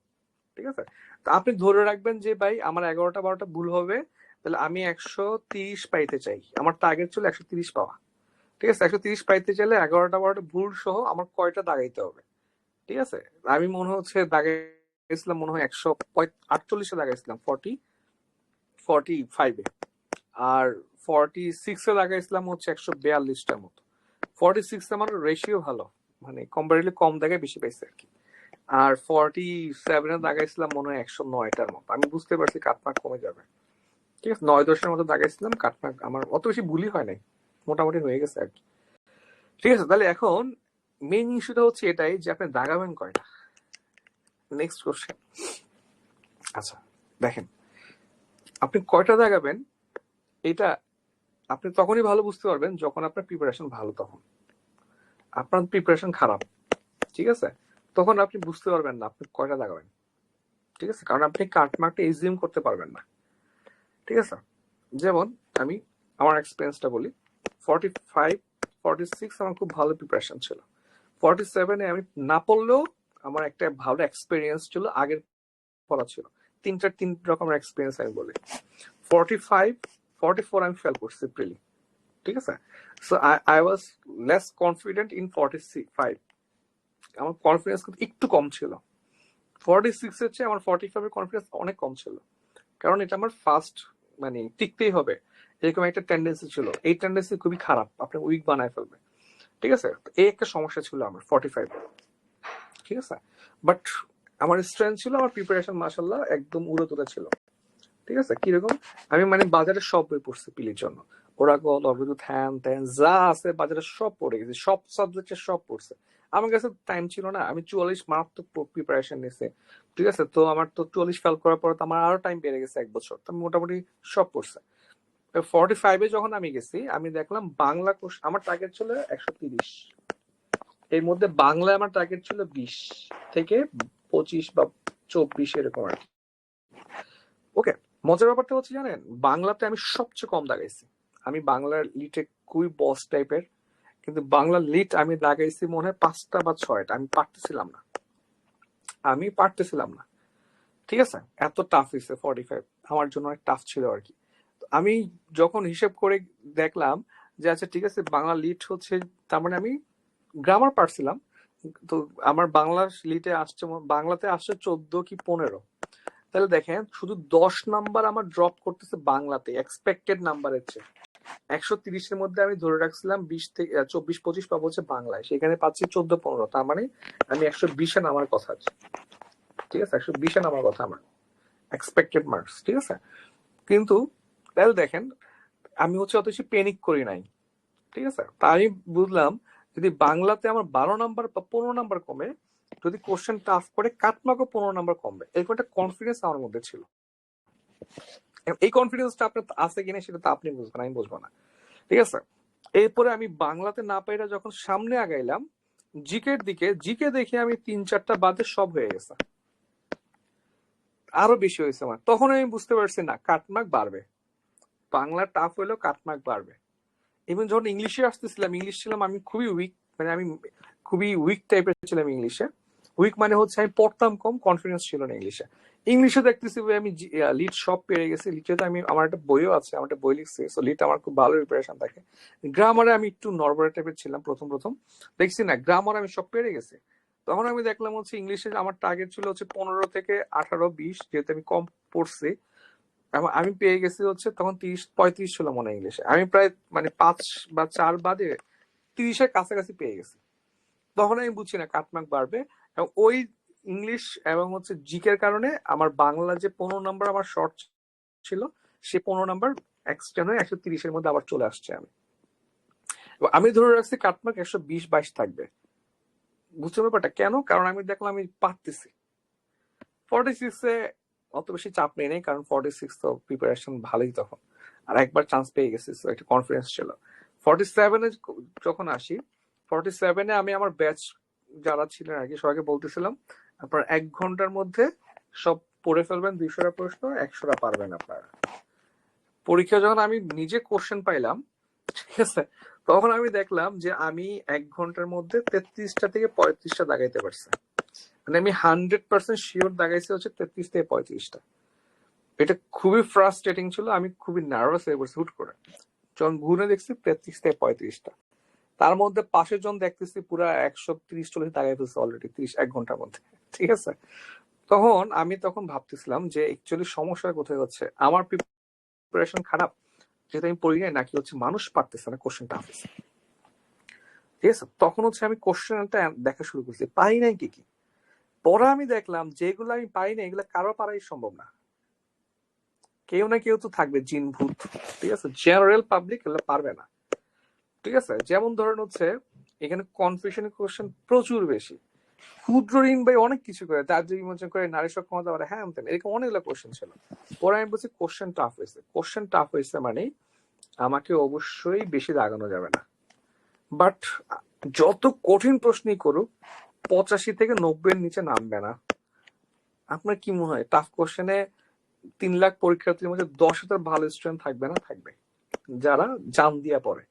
ঠিক আছে, তো আপনি ধরে রাখবেন যে ভাই আমার 11টা 12টা ভুল হবে, তাহলে আমি 130 পাইতে চাই, আমার টার্গেট ছিল 130 পাওয়া। ঠিক আছে, 130 পাইতে চাইলে 11টা 12টা ভুল সহ আমার কয়টা দাগাইতে হবে? ঠিক আছে, আমি মনে হচ্ছে দাগাইছিলাম মনে হয় 148-এ দাগাইছিলাম, 45-এ। আর 46-এ লাগাইছিলাম হচ্ছে 142টার মতো। 46 আমার রেশিও ভালো, মানে কম্পারেটিভলি কম দাগায় বেশি পাইছে আর কি। আর 47-এ দাগাইছিলাম মনে হয় 109টার মতো। আমি বুঝতে পারছি কাটমার্ক কমে যাবে। ঠিক আছে, 9-10-এর মতো দাগাইছিলাম, কাটমার্ক আমার অত বেশি ভুলই হয় নাই, মোটামুটি হয়ে গেছে আর কি। ঠিক আছে, তাহলে এখন মেইন ইস্যুটা হচ্ছে এটাই যে আপনি দাগাবেন কয়টা। Next question. আচ্ছা দেখেন, আপনি কয়টা দাগাবেন এটা আপনি তখনই ভালো বুঝতে পারবেন যখন আপনার প্রিপারেশন ভালো। তখন আপনার প্রিপারেশন খারাপ, ঠিক আছে, তখন আপনি বুঝতে পারবেন না আপনি কয়টা দাগাবেন, ঠিক আছে, কারণ আপনি কাটমার্কটা এজিউম করতে পারবেন না, ঠিক আছে। যেমন আমি আমার এক্সপিরিয়েন্সটা বলি, 45 46 আমার খুব ভালো প্রিপারেশন ছিল, 47-এ আমি না পড়লেও আমার একটা ভালো এক্সপিরিয়েন্স ছিল, আগের পড়া ছিল, তিন রকমের এক্সপিরিয়েন্স আমি বলি। 45 44 আমি ফেল করছি প্রিলি, ঠিক আছে। So I was less confident in 45, আমার কনফিডেন্স কিন্তু একটু কম ছিল। 46 এর চেয়ে আমার 45 এর কনফিডেন্স অনেক কম ছিল, কারণ এটা আমার ফার্স্ট, মানে টিকতেই হবে এরকম একটা টেন্ডেন্সি ছিল। এই টেন্ডেন্সি খুবই খারাপ, আপনার উইক বানায় ফেলবে, ঠিক আছে। এই একটা সমস্যা ছিল আমার 45, ঠিক আছে। বাট আমার স্ট্রেংথ ছিল, আমার প্রিপারেশন মাশাআল্লাহ একদম উড়ে তুলে ছিল, ঠিক আছে। কিরকম, আমি মানে বাজারে সব বই পড়ছি পিলির জন্য, ওরাকল, অগ্রদূত, হ্যান ত্যান যা আছে বাজারে সব পড়ে গেছি, সব সাবজেক্টের সব পড়ছে। আমার কাছে টাইম ছিল না, আমি 44 মারাত্মক প্রিপারেশন নিয়েছি, ঠিক আছে। তো আমার তো 44 ফেল করার পর তো আমার আরো টাইম বেড়ে গেছে 1 বছর, তো আমি মোটামুটি সব পড়ছে। 45-এ যখন আমি গেছি, আমি দেখলাম বাংলা আমার টার্গেট ছিল 130, এর মধ্যে বাংলা আমার টার্গেট ছিল 20 থেকে 25 বা 24 এরকম আর কি। ওকে, মজার ব্যাপারটা হচ্ছে জানেন, বাংলাতে আমি সবচেয়ে কম দাগাইছি। আমি বাংলার লিটে খুবই বস টাইপের, কিন্তু বাংলার লিট আমি দাগাইছি মনে হয় 5টা বা 6টা, আমি পারতেছিলাম না, ঠিক আছে। এত টাফ হয়েছে 45, আমার জন্য অনেক টাফ ছিল আর কি। আমি যখন হিসেব করে দেখলাম যে আচ্ছা ঠিক আছে বাংলা লিট হচ্ছে, তার মানে আমি গ্রামার পারছিলাম, তো আমার বাংলা লিটে আসছে, বাংলাতে আসছে 14 কি 15, তাহলে দেখেন শুধু 10 নাম্বার আমার ড্রপ করতেছে বাংলাতে এক্সপেক্টেড নাম্বারের চেয়ে। 130-এর মধ্যে আমি ধরে রাখছিলাম 20 থেকে 24-25 পাবো হচ্ছে বাংলায়, সেখানে পাচ্ছি 14-15, তার মানে আমি 120-এ নামার কথা আছে, ঠিক আছে। 120-এ নামার কথা আমার এক্সপেক্টেড মার্কস, ঠিক আছে। কিন্তু তাহলে দেখেন আমি হচ্ছে অত বেশি প্যানিক করি নাই, ঠিক আছে। তা আমি বুঝলাম যদি বাংলাতে আমার 12 নাম্বার বা 15 নাম্বার কমে, যদি কোশ্চেন টাফ করে কাটমার্কও 15 নাম্বার কমবে, এরকম একটা কনফিডেন্স আমার মধ্যে ছিল। এই কনফিডেন্সটা আপনার আছে কিনা সেটা তো আপনি বুঝবেন, আমি বুঝবো না, ঠিক আছে। এরপরে আমি বাংলাতে না পাইরা যখন সামনে আগাইলাম জিকের দিকে, জিকে দেখে আমি 3-4টা বাদে সব হয়ে গেছে, আরো বেশি হয়েছে আমার। তখন আমি বুঝতে পারছি না কাটমার্ক বাড়বে, বাংলা টাফ হইলেও কাটমার্ক বাড়বে। ইভেন যখন ইংলিশে আসতেছিলাম, ইংলিশ ছিলাম আমি খুবই উইক, মানে আমি খুবই উইক টাইপের ছিলাম ইংলিশে। উইক মানে হচ্ছে আমি পড়তাম কম, কনফিডেন্স ছিল না ইংলিশে। ইংলিশে দেখতেছি আমি লিড সব পেরে গেছি, লিডে তো আমি, আমার একটা বইও আছে, আমার একটা বই লিখছি, সো লিড আমার খুব ভালো প্রিপারেশন থাকে। গ্রামারে আমি একটু নর্মাল টাইপের ছিলাম প্রথম প্রথম, দেখছি না গ্রামার আমি সব পেরে গেছি। তখন আমি দেখলাম হচ্ছে ইংলিশে আমার টার্গেট ছিল হচ্ছে 15 থেকে 18 20, যেহেতু আমি কম পড়ছি আমি পেয়ে গেছি হচ্ছে তখন 30-35 ছিল মনে হয় ইংলিশে, আমি প্রায় মানে 5 বা 4 বাদে 30-এর কাছাকাছি পেয়ে গেছি। তখন আমি বুঝছি না কাটমার্ক বাড়বে, এবং ওই ইংলিশ এবং হচ্ছে জিকের কারণে আমার বাংলা যে 15 নাম্বার আমার শর্ট ছিল, সে 15 নাম্বার এক্সটেন্ড হয়ে 130-এর মধ্যে আবার চলে আসছে। আমি ধরে রাখছি কাটমার্ক 120-22 থাকবে। বুঝতে ব্যাপারটা কেন, কারণ আমি দেখলাম আমি পারতেছি। 46-এ অত বেশি চাপ নেই নাই, কারণ 46 তো প্রিপারেশন ভালোই তখন, আর একবার চান্স পেয়ে গেছি, একটা কনফিডেন্স ছিল। 47-এ যখন আসি, 47-এ আমি আমার ব্যাচ যারা ছিলেন আর কি সবাইকে বলতেছিলাম আপনার 1 ঘন্টার মধ্যে সব পড়ে ফেলবেন, 200টা প্রশ্ন, 100টা পারবেন আপনারা। পরীক্ষা যখন আমি নিজে কোশ্চেন পাইলাম, ঠিক আছে, তখন আমি দেখলাম যে আমি 1 ঘন্টার মধ্যে 33টা থেকে 35টা দাগাইতে পারছি, মানে আমি 100% শিওর দাগাইছি হচ্ছে 33 থেকে 35টা। এটা খুবই ফ্রাস্ট্রেটিং ছিল, আমি খুবই নার্ভাস হয়ে পড়ছি হুট করে, যখন ঘুরে দেখছি 33 থেকে 35টা, তার মধ্যে পাশের জন দেখতেছি পুরো 130-40 দাগাই ফেলছে অলরেডি 1 ঘন্টার মধ্যে, ঠিক আছে। তখন ভাবতেছিলাম যে অ্যাকচুয়ালি সমস্যা কোথায় হচ্ছে, আমার প্রিপারেশন খারাপ যেহেতু আমি পড়ি নাই, নাকি হচ্ছে মানুষ পারতেছে না কোশ্চেন টাফ আছে, ঠিক আছে। তখন হচ্ছে আমি কোশ্চেনটা দেখা শুরু করছি, পারি নাই কি কি। পরে আমি দেখলাম যেগুলো আমি পারি না এগুলো কারো পারাই সম্ভব না, কেউ না কেউ তো থাকবে জিন ভূত, ঠিক আছে, জেনারেল পাবলিক এগুলো পারবে না, ঠিক আছে। যেমন ধরেন হচ্ছে এখানে কনফিউশন কোশ্চেন প্রচুর বেশি, ক্ষুদ্র ঋণ ভাই অনেক কিছু করে, দারিদ্র বিমোচন করে, নারী সক্ষমতা বাড়ে, হ্যাঁ এরকম অনেকগুলো কোশ্চেন ছিল। পরে আমি বলছি কোশ্চেন টাফ হয়েছে মানে আমাকে অবশ্যই বেশি দাগানো যাবে না, বাট যত কঠিন প্রশ্নই করুক 85 থেকে 90 এর নিচে নামবে না। আপনার কি মনে হয় টাফ কোশ্চেনে 3 লাখ পরীক্ষার্থীর মধ্যে 10,000 ভালো স্টুডেন্ট থাকবে না? থাকবে, যারা জান দিয়া পড়ে।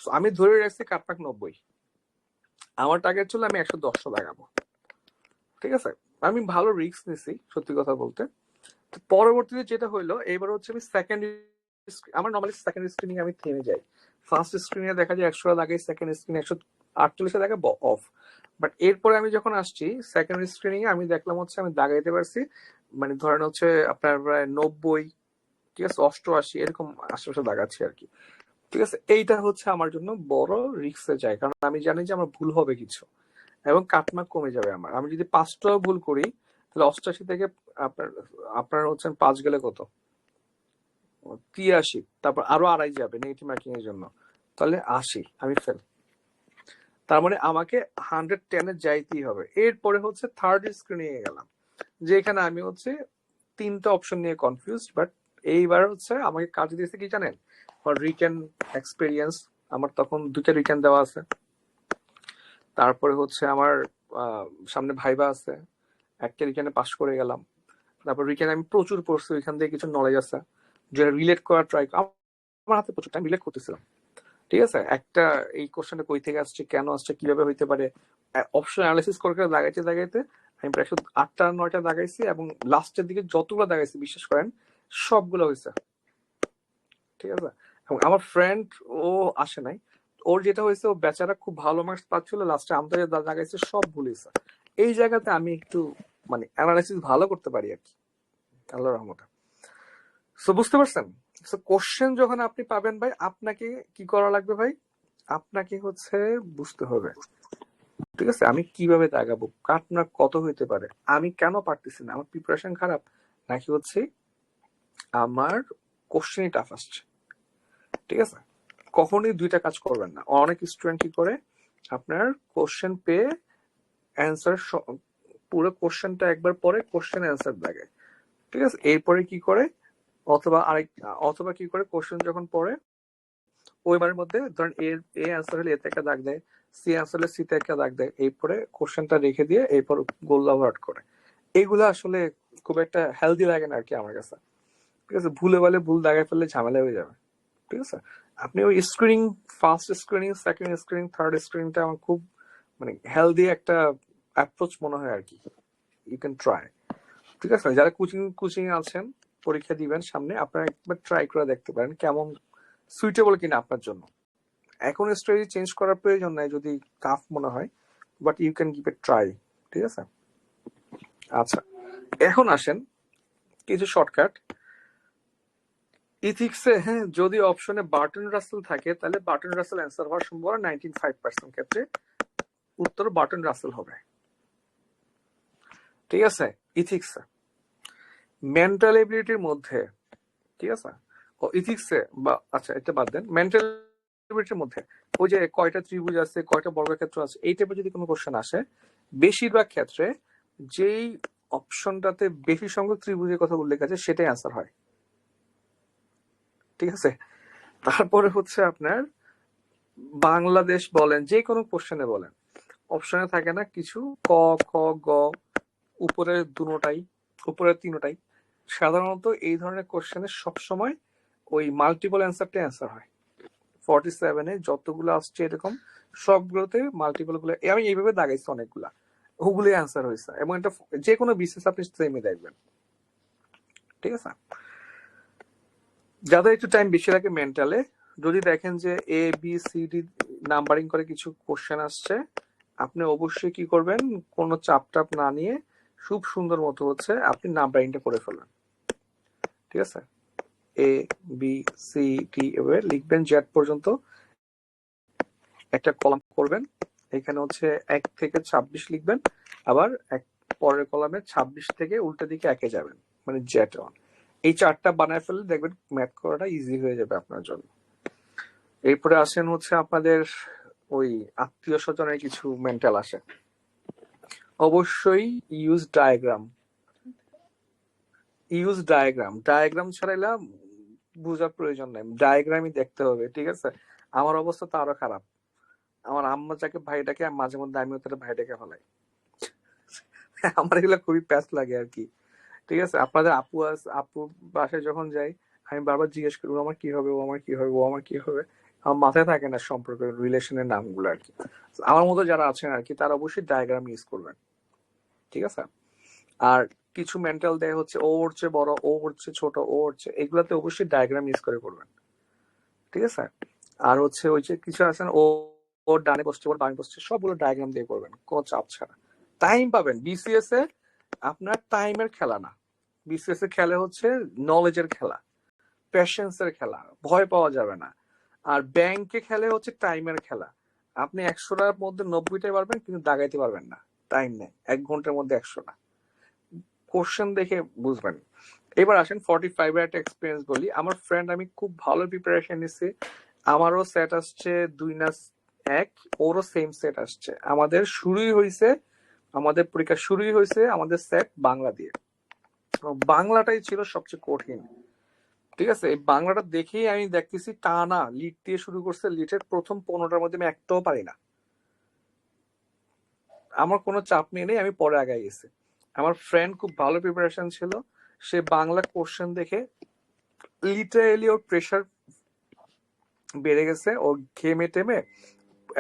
So, আমি ধরে রাখছি কাটমার্ক 90। আমার টার্গেট ছিল আমি 110 লাগাবো। ঠিক আছে, আমি ভালো রিস্ক নিছি সত্যি কথা বলতে। তো পরবর্তীতে যেটা হইলো, এবার হচ্ছে আমি সেকেন্ড, আমার নর্মালি সেকেন্ড স্ক্রিনিং আমি থেমে যাই। ফার্স্ট স্ক্রিনে দেখা যায় 100 লাগাই, সেকেন্ড স্ক্রিনে 148 লাগে অফ। বাট এরপরে আমি যখন আসছি সেকেন্ড স্ক্রিনিং এ আমি দেখলাম হচ্ছে আমি দাগাইতে পারছি, মানে ধরেন হচ্ছে আপনার প্রায় 90, ঠিক আছে, 88 এরকম আশেপাশে দাগাচ্ছি আর কি। ঠিক আছে, এইটা হচ্ছে আমার জন্য বড় রিস্কে যায়, কারণ আমি জানি যে আমার ভুল হবে কিছু এবং কাটমার্ক কমে যাবে আমার। আমি যদি 5টাও ভুল করি তাহলে 88 থেকে আপনার আপনার হচ্ছেন 5 গেলে কত, 83, তারপর আরো আড়াই যাবে নেগেটিভ মার্কিং এর জন্য, তাহলে 80 আমি ফেল। তার মানে আমাকে 110 এ যাইতেই হবে। এরপরে হচ্ছে থার্ড স্ক্রিনিং এ গেলাম, যেখানে আমি হচ্ছে 3টা অপশন নিয়ে কনফিউজড। বাট এইবার হচ্ছে আমাকে কাজ দিয়েছে কি জানেন, রিটেন এক্সপিরিয়েন্স। আমার তখন 2টা রিটেন দেওয়া আছে, তারপরে হচ্ছে আমার সামনে ভাইবা আছে, একটা রিটেনে পাস করে গেলাম। তারপর রিটেন আমি প্রচুর পড়ছি, ওইখান থেকে কিছু নলেজ আছে যেটা রিলেট করার ট্রাই, আমার হাতে প্রচুর টাইম রিলেট করতেছিলাম। ঠিক আছে, একটা এই কোশ্চেনটা কই থেকে আসছে, কেন আসছে, কিভাবে হইতে পারে, অপশন অ্যানালাইসিস করে দাগাইতে দাগাইতে আমি প্রায় 8টা 9টা দাগাইছি, এবং লাস্টের দিকে যতগুলো দাগাইছি বিশ্বাস করেন সবগুলো হয়েছে। ঠিক আছে, এবং আমার ফ্রেন্ড ও আসে নাই, ওর যেটা হয়েছে ও বেচারা খুব ভালো মার্কস পাচ্ছিল, লাস্টে আমাদের দাগাইছে সব ভুল হয়েছে। এই জায়গাতে আমি একটু মানে অ্যানালাইসিস ভালো করতে পারি আর কি, আল্লাহর রহমতে। সো বুঝতে পারছেন? সো কোশ্চেন যখন আপনি পাবেন ভাই, আপনাকে কি করা লাগবে ভাই, আপনাকে হচ্ছে বুঝতে হবে, ঠিক আছে, আমি কিভাবে দাগাবো, কাটমার্ক কত হইতে পারে, আমি কেন পারতেছি না, আমার প্রিপারেশন খারাপ, নাকি হচ্ছে আমার কোশ্চেনই টাফ আসছে। ঠিক আছে, কখনোই দুইটা কাজ করবেন না। অনেক স্টুডেন্ট কি করে, আপনার কোশ্চেন পেয়ে অ্যান্সার পুরো কোশ্চেনটা একবার পরে কোশ্চেন অ্যান্সার দাগে। ঠিক আছে, এরপরে কি করে, অথবা কি করে কোশ্চেন যখন পড়ে ওইবারের মধ্যে ধরেন এ অ্যান্সার হলে এতে একটা দাগ দেয়, সি অ্যান্সার হলে সিতে একটা দাগ দেয়, এরপরে কোশ্চেনটা রেখে দিয়ে এরপর গোল ওভার করে। এইগুলো আসলে খুব একটা হেলদি লাগে না আর কি আমার কাছে। ঠিক আছে, ভুলে বলে ভুল দাগায় ফেললে ঝামেলা হয়ে যাবে। ঠিক আছে, আপনি ওই screening, first screening, second screening, third স্ক্রিনিংটা আমার খুব মানে হেলদি একটা অ্যাপ্রোচ মনে হয় আর কি। You can try. ঠিক আছে, যারা কোচিং আছেন, পরীক্ষা দিবেন সামনে, আপনারা একবার ট্রাই করে দেখতে পারেন কেমন সুইটেবল কিনা আপনার জন্য। এখন স্ট্র্যাটেজি চেঞ্জ করার প্রয়োজন নাই যদি টাফ মনে হয়, but you can give a try. ঠিক আছে, আচ্ছা এখন আসেন কিছু শর্টকাট। ইথিক্সে হ্যাঁ, যদি অপশনে বার্টন রাসেল থাকে তাহলে বার্টন রাসেল অ্যান্সার হওয়ার সম্ভাবনা 95% ক্ষেত্রে উত্তর বার্টন রাসেল হবে। ঠিক আছে, ইথিক্সে। মেন্টাল এবিলিটির মধ্যে, ঠিক আছে, ও ইথিক্সে বা আচ্ছা এটা বাদ দেন, মেন্টাল এবিলিটির মধ্যে ওই যে কয়টা ত্রিভুজ আছে, কয়টা বর্গক্ষেত্র আছে, এই টাইপের যদি কোনো কোশ্চেন আসে, বেশিরভাগ ক্ষেত্রে যেই অপশনটাতে বেশি সংখ্যক ত্রিভুজের কথা উল্লেখ আছে সেটাই অ্যান্সার হয়। ঠিক আছে, তারপরে হচ্ছে আপনার বাংলাদেশ বলেন, যে কোনো কোশ্চেনে বলেন, অপশনে থাকে না কিছু ক, খ, গ, উপরের দুটোটাই, উপরের তিনটাই। সাধারণত এই ধরনের কোশ্চেনে সবসময় ওই মাল্টিপল অ্যান্সারটা অ্যান্সার হয়। 47-এ যতগুলো আসছে এরকম সবগুলোতে মাল্টিপল গুলো আমি এইভাবে দাগাইছি অনেকগুলা, ওগুলো অ্যান্সার হয়েছে, এবং এটা যে কোনো বিশেষ আপনি সেমই দেখবেন। ঠিক আছে, যাদের একটু টাইম বেশি লাগে মেন্টালে, যদি দেখেন যে A B C D numbering করে কিছু কোশ্চেন আসছে, আপনি অবশ্যই কি করবেন, কোনো চাপ টাপ না নিয়ে খুব সুন্দর মতো হচ্ছে আপনি নাম্বারিংটা করে ফেলবেন। ঠিক আছে, এ বি সি ডি এভাবে লিখবেন, জেড পর্যন্ত একটা কলাম করবেন, এখানে হচ্ছে 1 থেকে 26 লিখবেন, আবার এক পরের কলামে 26 থেকে উল্টা দিকে 1-এ যাবেন, মানে জেড ওয়ান। এই চারটা বানায় ফেললে দেখবেন ম্যাথ করাটা ইজি হয়ে যাবে আপনার জন্য। এরপরে আসেন হচ্ছে আপনাদের ওই আত্মীয় স্বজনের কিছু মেন্টাল আসে, অবশ্যই ইউজ ডায়াগ্রাম। ডায়াগ্রাম ছাড়াইলা বোঝার প্রয়োজন নাই, ডায়াগ্রামই দেখতে হবে। ঠিক আছে, আমার অবস্থা তো আরো খারাপ, আমার আম্মা যাকে ভাই ডাকে মাঝে মধ্যে আমিও তারা ভাই ডেকে ফেলাই। আমার এগুলো খুবই প্যাচ লাগে আর কি। ঠিক আছে, আপনাদের আপু আপু বাসায় যখন যাই আমি বারবার জিজ্ঞেস করি ও আমার কি হবে, ও আমার কি হবে, ও আমার কি হবে। আমার মাথায় থাকে না সম্পর্কের রিলেশনের নামগুলো আর কি। আমার মতো যারা আছেন আর কি তারা অবশ্যই ডায়াগ্রাম ইউজ করবেন। ঠিক আছে, আর কিছু মেন্টাল দেয় হচ্ছে ও ওর চেয়ে বড়, ও ওর চেয়ে ছোট, ও ওর চেয়ে, এগুলাতে অবশ্যই ডায়াগ্রাম ইউজ করে করবেন। ঠিক আছে, আর হচ্ছে ওই যে কিছু আছেন ও ওর ডানে বসছে, ওর বামে বসছে, সবগুলো ডায়াগ্রাম দিয়ে করবেন, কোনো চাপ ছাড়া। টাইম পাবেন বিসিএস এ, আপনার টাইমের খেলা না। বিসিএস এর খেলা হচ্ছে নলেজের খেলা, প্যাশেন্স এর খেলা, ভয় পাওয়া যাবে না। আর ব্যাংকে খেলে হচ্ছে টাইমের খেলা। আপনি 100টার মধ্যে 90টাই পারবেন কিন্তু দাগাইতে পারবেন না, টাইম নেই। 1 ঘন্টার মধ্যে 100টা কোশ্চেন দেখে বুঝবেন। এবার আসেন 45 এর একটা এক্সপিরিয়েন্স বলি। আমার ফ্রেন্ড, আমি খুব ভালো প্রিপারেশন নিছি, আমারও সেট আসছে 2 না 1, ওরও সেম সেট আসছে। আমাদের শুরুই হয়েছে, আমাদের পরীক্ষা শুরুই হয়েছে আমাদের সেট বাংলা দিয়ে। বাংলাটাই ছিল সবচেয়ে কঠিন। ঠিক আছে, এই বাংলাটা দেখেই আমি দেখতেছি টানা লিড দিয়ে শুরু করছে, লিডের প্রথম 15টার মধ্যে আমি একটাও পারি না। আমার কোনো চাপ নিয়ে নেই, আমি পরে আগাই গেছি। আমার ফ্রেন্ড খুব ভালো প্রিপারেশন ছিল, সে বাংলা কোশ্চেন দেখে লিটারেলি ওর প্রেশার বেড়ে গেছে, ও ঘেমে টেমে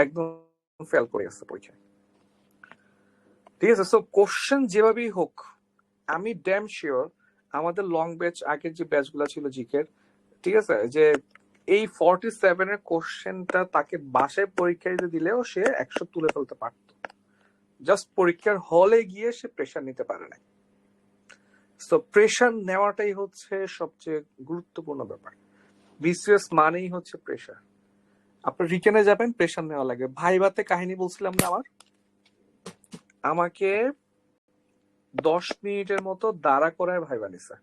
একদম ফেল করে গেছে পরীক্ষায়। ঠিক আছে, সো কোশ্চেন যেভাবেই হোক, আমি ড্যাম শিওর আমাদের লং ব্যাচ, আগের যে ব্যাচ গুলা ছিল জিকের, ঠিক আছে, যে এই 47 এর কোশ্চেনটা তাকে বাসায় পরীক্ষা দিতে দিলেও সে 100 তুলে ফেলতে পারত। জাস্ট পরীক্ষার হলে গিয়ে সে প্রেশার নিতে পারে না। সো প্রেশার নেওয়াটাই হচ্ছে সবচেয়ে গুরুত্বপূর্ণ ব্যাপার। বিসিএস মানেই হচ্ছে প্রেশার। আপনি রিটেনে যাবেন, প্রেশার নেওয়া লাগবে। ভাইভাতে কাহিনী বলছিলাম না, আমাকে 10 মিনিটের মতো দাঁড়া করায় ভাইবা নিছে।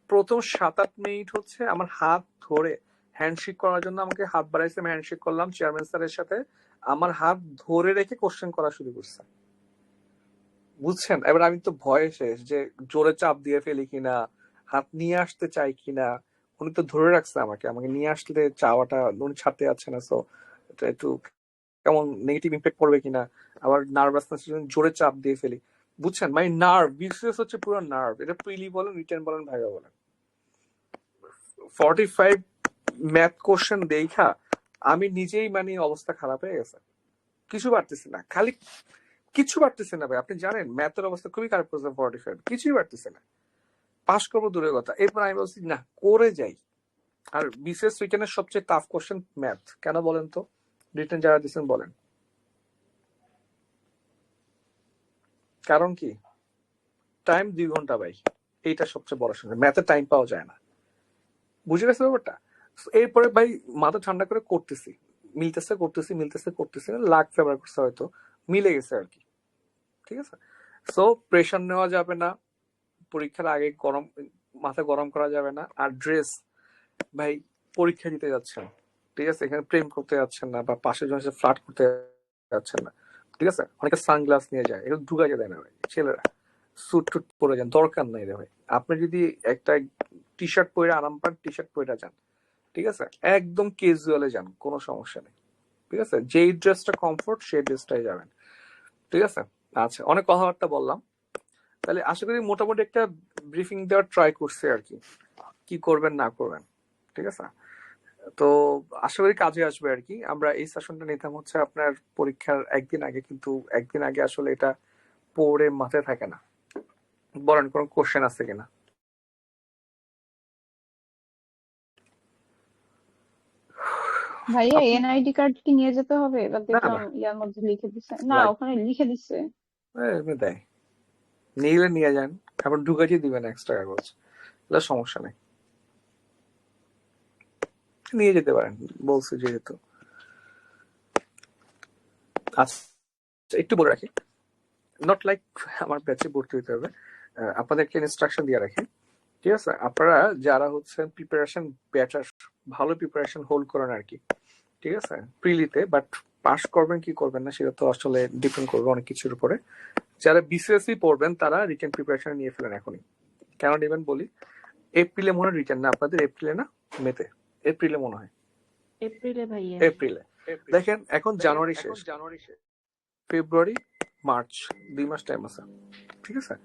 প্রথম 7-8 মিনিট হচ্ছে আমার হাত ধরে হ্যান্ডশেক করার জন্য আমাকে হাত বাড়াইছে, আমি হ্যান্ডশেক করলাম চেয়ারম্যান স্যারের সাথে, আমার হাত ধরে রেখে কোশ্চেন করা শুরু করছে। বুঝছেন, এবার আমি তো ভয়ে শেষ যে জোরে চাপ দিয়ে ফেলি কিনা, হাত নিয়ে আসতে চাই কিনা। উনি তো ধরে রাখছে আমাকে, আমাকে নিয়ে আসলে চাওয়াটা উনি ছাড়তে যাচ্ছে না। সো এটা একটু কেমন নেগেটিভ ইম্প্যাক্ট পড়বে কিনা, আবার নার্ভাসনেস জোরে চাপ দিয়ে ফেলি। বুঝছেন, মানে নার্ভ, বিশেষ হচ্ছে পুরো নার্ভ। এটা প্রিলি বলেন, রিটেন বলেন, ভাইবা বলেন, 45 ম্যাথ কোশ্চেন দেখা আমি নিজেই মানে অবস্থা খারাপ হয়ে গেছে। কিছু পারতেছি না, খালি কিছু পারতেছি না ভাই। আপনি জানেন ম্যাথের অবস্থা খুবই খারাপ করছে 45, কিছুই পারতেছি না। পাস করবো দূরের কথা, এরপর আমি বলছি না করে যাই। আর বিশেষ রিটেনের সবচেয়ে টাফ কোশ্চেন ম্যাথ, কেন বলেন তো? রিটেন যারা দিচ্ছেন বলেন কারণ কি? টাইম 2 ঘন্টা ভাই, এইটা সবচেয়ে বড় সমস্যা। ম্যাথে টাইম পাওয়া যায় না, বুঝে গেছে ব্যাপারটা? এরপরে ভাই মাথা ঠান্ডা করে করতেছি, মিলতেছে, করতেছি না, লাখ ফেভার করছে, হয়তো মিলে গেছে আর কি। ঠিক আছে, সো প্রেশার নেওয়া যাবে না, পরীক্ষার আগে গরম মাথা গরম করা যাবে না। আর ড্রেস, ভাই পরীক্ষা দিতে যাচ্ছেন, ঠিক আছে, এখানে প্রেম করতে যাচ্ছেন না, বা পাশের জনের সাথে ফ্লার্ট করতে যাচ্ছেন না। ঠিক আছে, অনেকে সানগ্লাস নিয়ে যায়, এগুলো ঢুকাইতে দেয় না ভাই। ছেলেরা স্যুট টুট পরে যান, দরকার নাই রে ভাই। আপনি যদি একটা টি শার্ট পরে আরাম পান, টি শার্ট পরে যান। ঠিক আছে, একদম ক্যাজুয়ালে যান, কোনো সমস্যা নেই। ঠিক আছে, যেই ড্রেসটা কমফোর্ট সেই ড্রেসটাই যাবেন। ঠিক আছে, আচ্ছা অনেক কথাবার্তা বললাম, তাহলে আশা করি মোটামুটি একটা ব্রিফিং দেওয়ার ট্রাই করছে আর কি, কি করবেন না করবেন। ঠিক আছে, তো আশা করি কাজে আসবে আর কি। আমরা এই সেশনটা নিতাম হচ্ছে আপনার পরীক্ষার একদিন আগে, কিন্তু একদিন আগে আসলে এটা পড়ে মাথায় থাকে না। বলেন কোন কোশ্চেন আছে কিনা? ভাইয়া আপনি এনআইডি কার্ড কি নিয়ে যেতে হবে? এবার না দেখলাম না ইয়ার মধ্যে লিখে দিছে, না লাইক ওখানে লিখে দিছে। দেয়, নিলে নিয়ে যান, তারপর ঢুকাইতে দিবেন এক্সট্রা কাগজ, এটা সমস্যা নেই, নিয়ে যেতে পারেন বলছে যেহেতু। আচ্ছা একটু বলে রাখি, নট লাইক আমার ব্যাচে ভর্তি হতে হবে, আপনাদেরকে ইনস্ট্রাকশন দিয়ে রাখি। ঠিক আছে, আপনারা যারা হচ্ছেন প্রিপারেশন বেটার, ভালো প্রিপারেশন হোল্ড করেন আর কি। ঠিক আছে, প্রিলিতে, বাট পাস করবেন কি করবেন না সেটা তো আসলে ডিপেন্ড করবে অনেক কিছুর উপরে। যারা বিসিএসসি পড়বেন তারা রিটেন প্রিপারেশন নিয়ে ফেলেন এখনই। কেন নেবেন বলি, এপ্রিলে মনে হয় রিটেন, না আপনাদের? এপ্রিলে না মেতে? এপ্রিলে মনে হয়, এপ্রিলে ভাইয়া। এপ্রিলে। দেখেন এখন জানুয়ারি শেষ, ফেব্রুয়ারি, মার্চ, 2 মাস টাইম আছে, ঠিক আছে?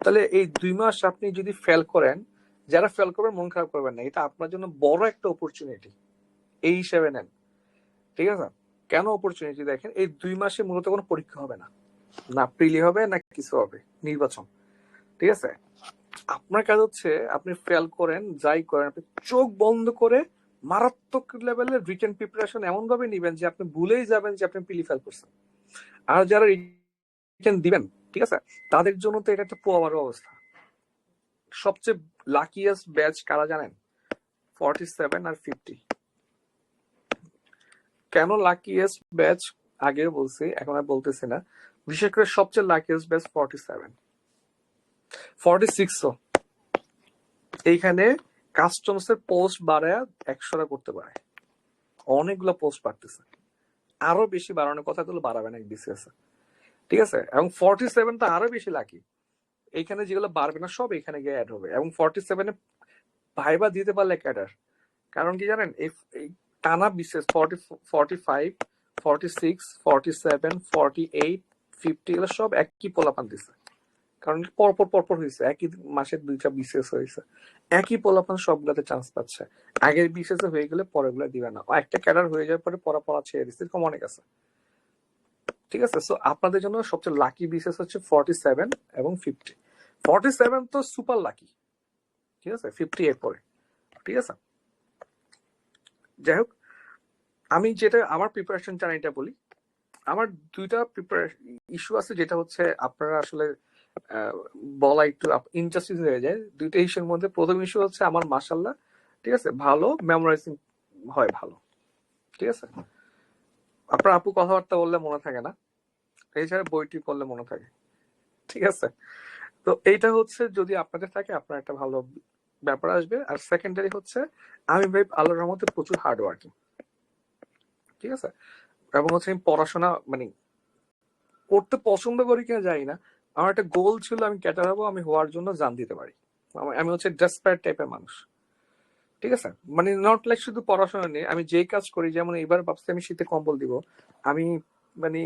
তাহলে এই 2 মাস আপনি যদি ফেল করেন, যারা ফেল করবেন মন খারাপ করবেন না, এটা আপনার জন্য বড় একটা অপরচুনিটি এই হিসেবে নেন, ঠিক আছে? কেন অপরচুনিটি? দেখেন এই 2 মাসে মূলত কোনো পরীক্ষা হবে না, না প্রিলি হবে না কিছু হবে, নির্বাচন, ঠিক আছে? আপনার কাজ হচ্ছে আপনি ফেল করেন যাই করেন, আপনি চোখ বন্ধ করে মারাত্মক লেভেলের রিটেন প্রিপারেশন এমন ভাবে নিবেন যে আপনি ভুলেই যাবেন যে আপনি প্রিলি ফেল করছেন। আর যারা রিটেন দিবেন, ঠিক আছে, তাদের জন্য তো এটা একটা পোয়ার অবস্থা। সবচেয়ে লাকিয়েস্ট ব্যাচ কারা জানেন? 47 আর 50। কেন লাকিয়েস্ট ব্যাচ? আগেও বলছি, এখন আর বলতেছি না। বিশেষ করে সবচেয়ে লাকিয়েস্ট ব্যাচ 47, 46ও এইখানে কাস্টমস এর পোস্ট বাড়ায় 100টা করতে পারে, অনেকগুলো পোস্ট বাড়তেছে, আরো বেশি বাড়ানোর কথা গুলো বাড়াবে না বিসিএস, ঠিক আছে? এবং 47টা আরো বেশি লাকি, এইখানে যেগুলো বাড়বে না সব এখানে গিয়ে অ্যাড হবে। এবং 47-এ ভাইবা দিতে পারলে ক্যাডার, কারণ কি জানেন, এই টানা বিসিএস 45, 46, 47, 48, 50 এগুলো সব একই পোলাপান দিচ্ছে, কারণ পরপর হয়েছে, একই মাসে 2টা বিসিএস হয়েছে, একই পোলাপান সবগুলাতে চান্স পাচ্ছে। আগের বিসিএস হয়ে গেলে পরের দিবে না, একটা ক্যাডার হয়ে যাওয়ার পরে পড়া ছেড়ে দিচ্ছে, এরকম অনেক আছে, ঠিক আছে? সো আপনাদের জন্য সবচেয়ে লাকি বিসিএস হচ্ছে 47 এবং 50। 47 তো সুপার লাকি, ঠিক আছে? 50 এর পরে, ঠিক আছে? যাই হোক, আমি যেটা আমার প্রিপারেশন জানি এটা বলি। আমার 2টা ইস্যু আছে, যেটা হচ্ছে আপনারা আসলে বলা একটু ইনজাস্টিস হয়ে যায়। 2টা ইস্যুর মধ্যে প্রথম ইস্যু হচ্ছে আমার মাশাআল্লাহ, ঠিক আছে, ভালো মেমোরাইজিং হয় ভালো, ঠিক আছে? আপনার আপু কথাবার্তা বললে মনে থাকে না, এছাড়া বইটি পড়লে মনে থাকে, ঠিক আছে? তো এইটা হচ্ছে যদি আপনাদের থাকে আপনার একটা ভালো ব্যাপার আসবে। আর সেকেন্ডারি হচ্ছে আমি ভাই আল্লাহর রহমতে প্রচুর হার্ড ওয়ার্কিং, ঠিক আছে? এবং হচ্ছে আমি পড়াশোনা মানে করতে পছন্দ করি কিনা জানি না, আমার একটা গোল ছিল আমি ক্যাটার হবো, আমি হওয়ার জন্য জান দিতে পারি। আমি হচ্ছে ডেসপারেট টাইপের মানুষ, ঠিক আছে? মানে নট লাইক শুধু পড়াশোনা নিয়ে, আমি যেই কাজ করি, যেমন এবার ভাবছি আমি শীতে কম্বল দিব, আমি মানে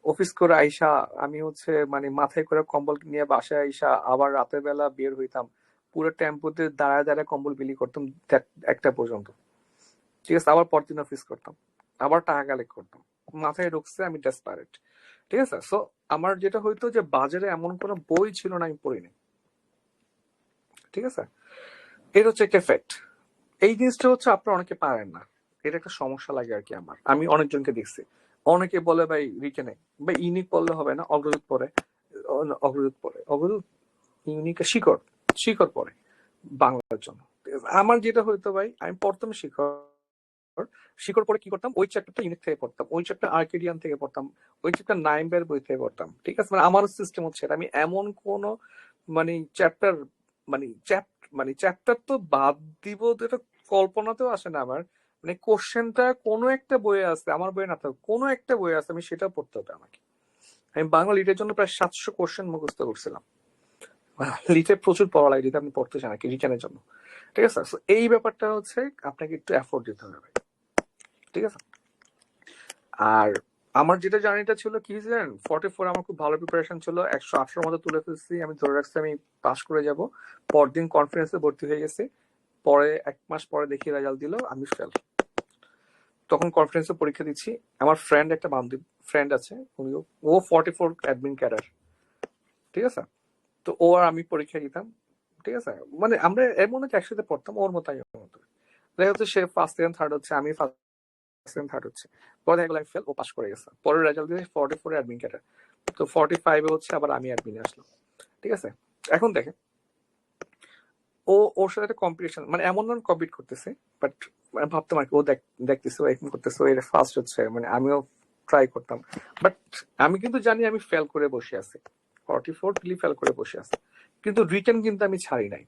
অফিস করে আইসা আমি হচ্ছে মানে মাথায় করে কম্বল নিয়ে বাসায় আইসা আবার রাতের বেলা বের হইতাম, পুরো টেম্পোতে দাঁড়ায় দাঁড়ায় কম্বল বিলি করতাম 1টা পর্যন্ত, ঠিক আছে? আবার পরদিন অফিস করতাম, আবার টাকা কালেক্ট করতাম, মাথায় ঢুকছে আমি ডেসপারেট, ঠিক আছে? সো আমার যেটা হইতো যে বাজারে এমন কোনো বই ছিল না আমি পড়িনি, ঠিক আছে? এটা হচ্ছে একটা ফ্যাক্ট। এই জিনিসটা হচ্ছে আপনারা অনেকে পারেন না, এটা একটা সমস্যা লাগে আর কি। আমি অনেকজনকে দেখছি, অনেকে বলে ভাই রিটেনে বা ইউনিক পড়লে হবে না, অগ্রদূত পড়ে, অগ্রদূত ইউনিক শিখর পড়ে বাংলার জন্য। আমার যেটা হইতো ভাই, আমি পড়তাম শিখর পরে কি করতাম, ওই চ্যাপ্টারটা ইউনিক থেকে পড়তাম, ওই চ্যাপ্টার আর্কেডিয়ান থেকে পড়তাম, ওই চ্যাপ্টার নাইমবের বই থেকে পড়তাম, ঠিক আছে? মানে আমার সিস্টেম হচ্ছে এটা। আমি এমন কোন মানে চ্যাপ্টার মানে চ্যাপ্টার তো বাদ দিব, এটা কল্পনাতেও আসে না আমার। মানে কোশ্চেনটা কোনো একটা বইয়ে আছে, আমার বইয়ে না থাকে, কোনো একটা বইয়ে আছে, আমি সেটা পড়তে হবে আমাকে। আমি বাংলা লিটের জন্য প্রায় 700 কোশ্চেন মুখস্থ করছিলাম। লিটে প্রচুর পড়া লাগে যদি আপনি পড়তে চান আর কি, রিটেনের জন্য, ঠিক আছে? So এই ব্যাপারটা হচ্ছে আপনাকে একটু এফোর্ট দিতে হবে, ঠিক আছে? আর আমার যেটা জার্নিটা ছিল কি জানেন, 44 আমার খুব ভালো প্রিপারেশন ছিল, 118 মতো তুলে ফেলছি, আমি ধরে রাখছি আমি পাস করে যাব। পরদিন কনফারেন্সে ভর্তি হয়ে গেছি, পরে 1 মাস পরে দেখি রেজাল্ট দিল আমি ফেল। তখন কনফারেন্সে পরীক্ষা দিচ্ছি, আমার একটা বান্ধব ফ্রেন্ড আছে, ও 44 অ্যাডমিন ক্যাডার, ঠিক আছে? তো ও আর আমি পরীক্ষা দিতাম, ঠিক আছে? মানে আমরা এমন হচ্ছে একসাথে পড়তাম, ওর মতো দেখা যাচ্ছে সে ফার্স্ট সেকেন্ড থার্ড হচ্ছে, আমি ফার্স্ট সেকেন্ড থার্ড হচ্ছে, পরে দেখা গেল আমি ফেল, ও পাস করে গেছে। পরের রেজাল্ট দিয়ে 44 অ্যাডমিন ক্যাডার, তো 45 হচ্ছে আবার আমি অ্যাডমিনে আসলাম, ঠিক আছে? এখন দেখেন ওর সাথে একটা কম্পিটিশন, মানে এমন নন কম্পিট করতেছে, বাট মানে ভাবতাম আর কি, ও দেখতেছে ও এখন করতেছে, ও এটা ফার্স্ট হচ্ছে, মানে আমিও ট্রাই করতাম। বাট আমি কিন্তু জানি আমি ফেল করে বসে আছি, 44 ফেল করে বসে আছি, কিন্তু রিটেন কিন্তু আমি ছাড়ি নাই,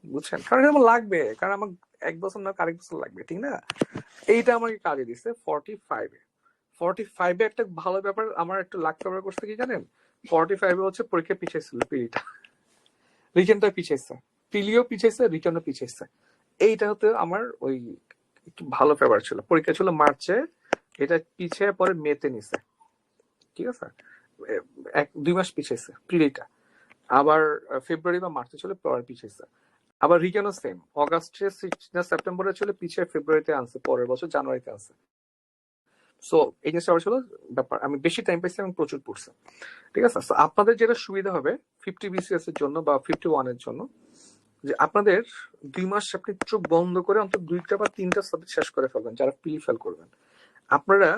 বুঝছেন? কারণ আমার লাগবে, কারণ আমার 1 বছর না আরেক বছর লাগবে, ঠিক না? এইটা আমাকে কাজে দিচ্ছে 45-এ একটা ভালো ব্যাপার আমার একটু লাক কভার করতে কি জানেন, 45-এ হচ্ছে পরীক্ষা পিছিয়েছিল, পিলিটা রিটেনটা পিছিয়েছে, পিলিও পিছিয়েছে, রিটেনও পিছিয়েছে। এইটা হতে আমার ওই একটু ভালো ফেভার ছিল। পরীক্ষা ছিল মার্চে, এটা পিছিয়ে পরে মেতে নিছে, ঠিক আছে, 2 মাস পিছিয়েছে প্রিলিটা, আবার ফেব্রুয়ারি বা মার্চে চলে পরের পিছিয়েছে, আবার রিকেনও সেম, অগাস্টে সেপ্টেম্বরে চলে পিছিয়ে ফেব্রুয়ারিতে আনছে, পরের বছর জানুয়ারিতে আনছে। সো এই জিনিসটা আবার ছিল ব্যাপার, আমি বেশি টাইম পাইছি এবং প্রচুর পড়ছে, ঠিক আছে। So, আপনাদের যেটা সুবিধা হবে 50 BCS এর জন্য বা 51 এর জন্য, যে আপনাদের 2 মাস আপনি চোখ বন্ধ করে অন্তত 2টা বা 3টা সাবজেক্ট শেষ করে ফেলবেন যারা প্রিলি ফেল করবেন। আপনারা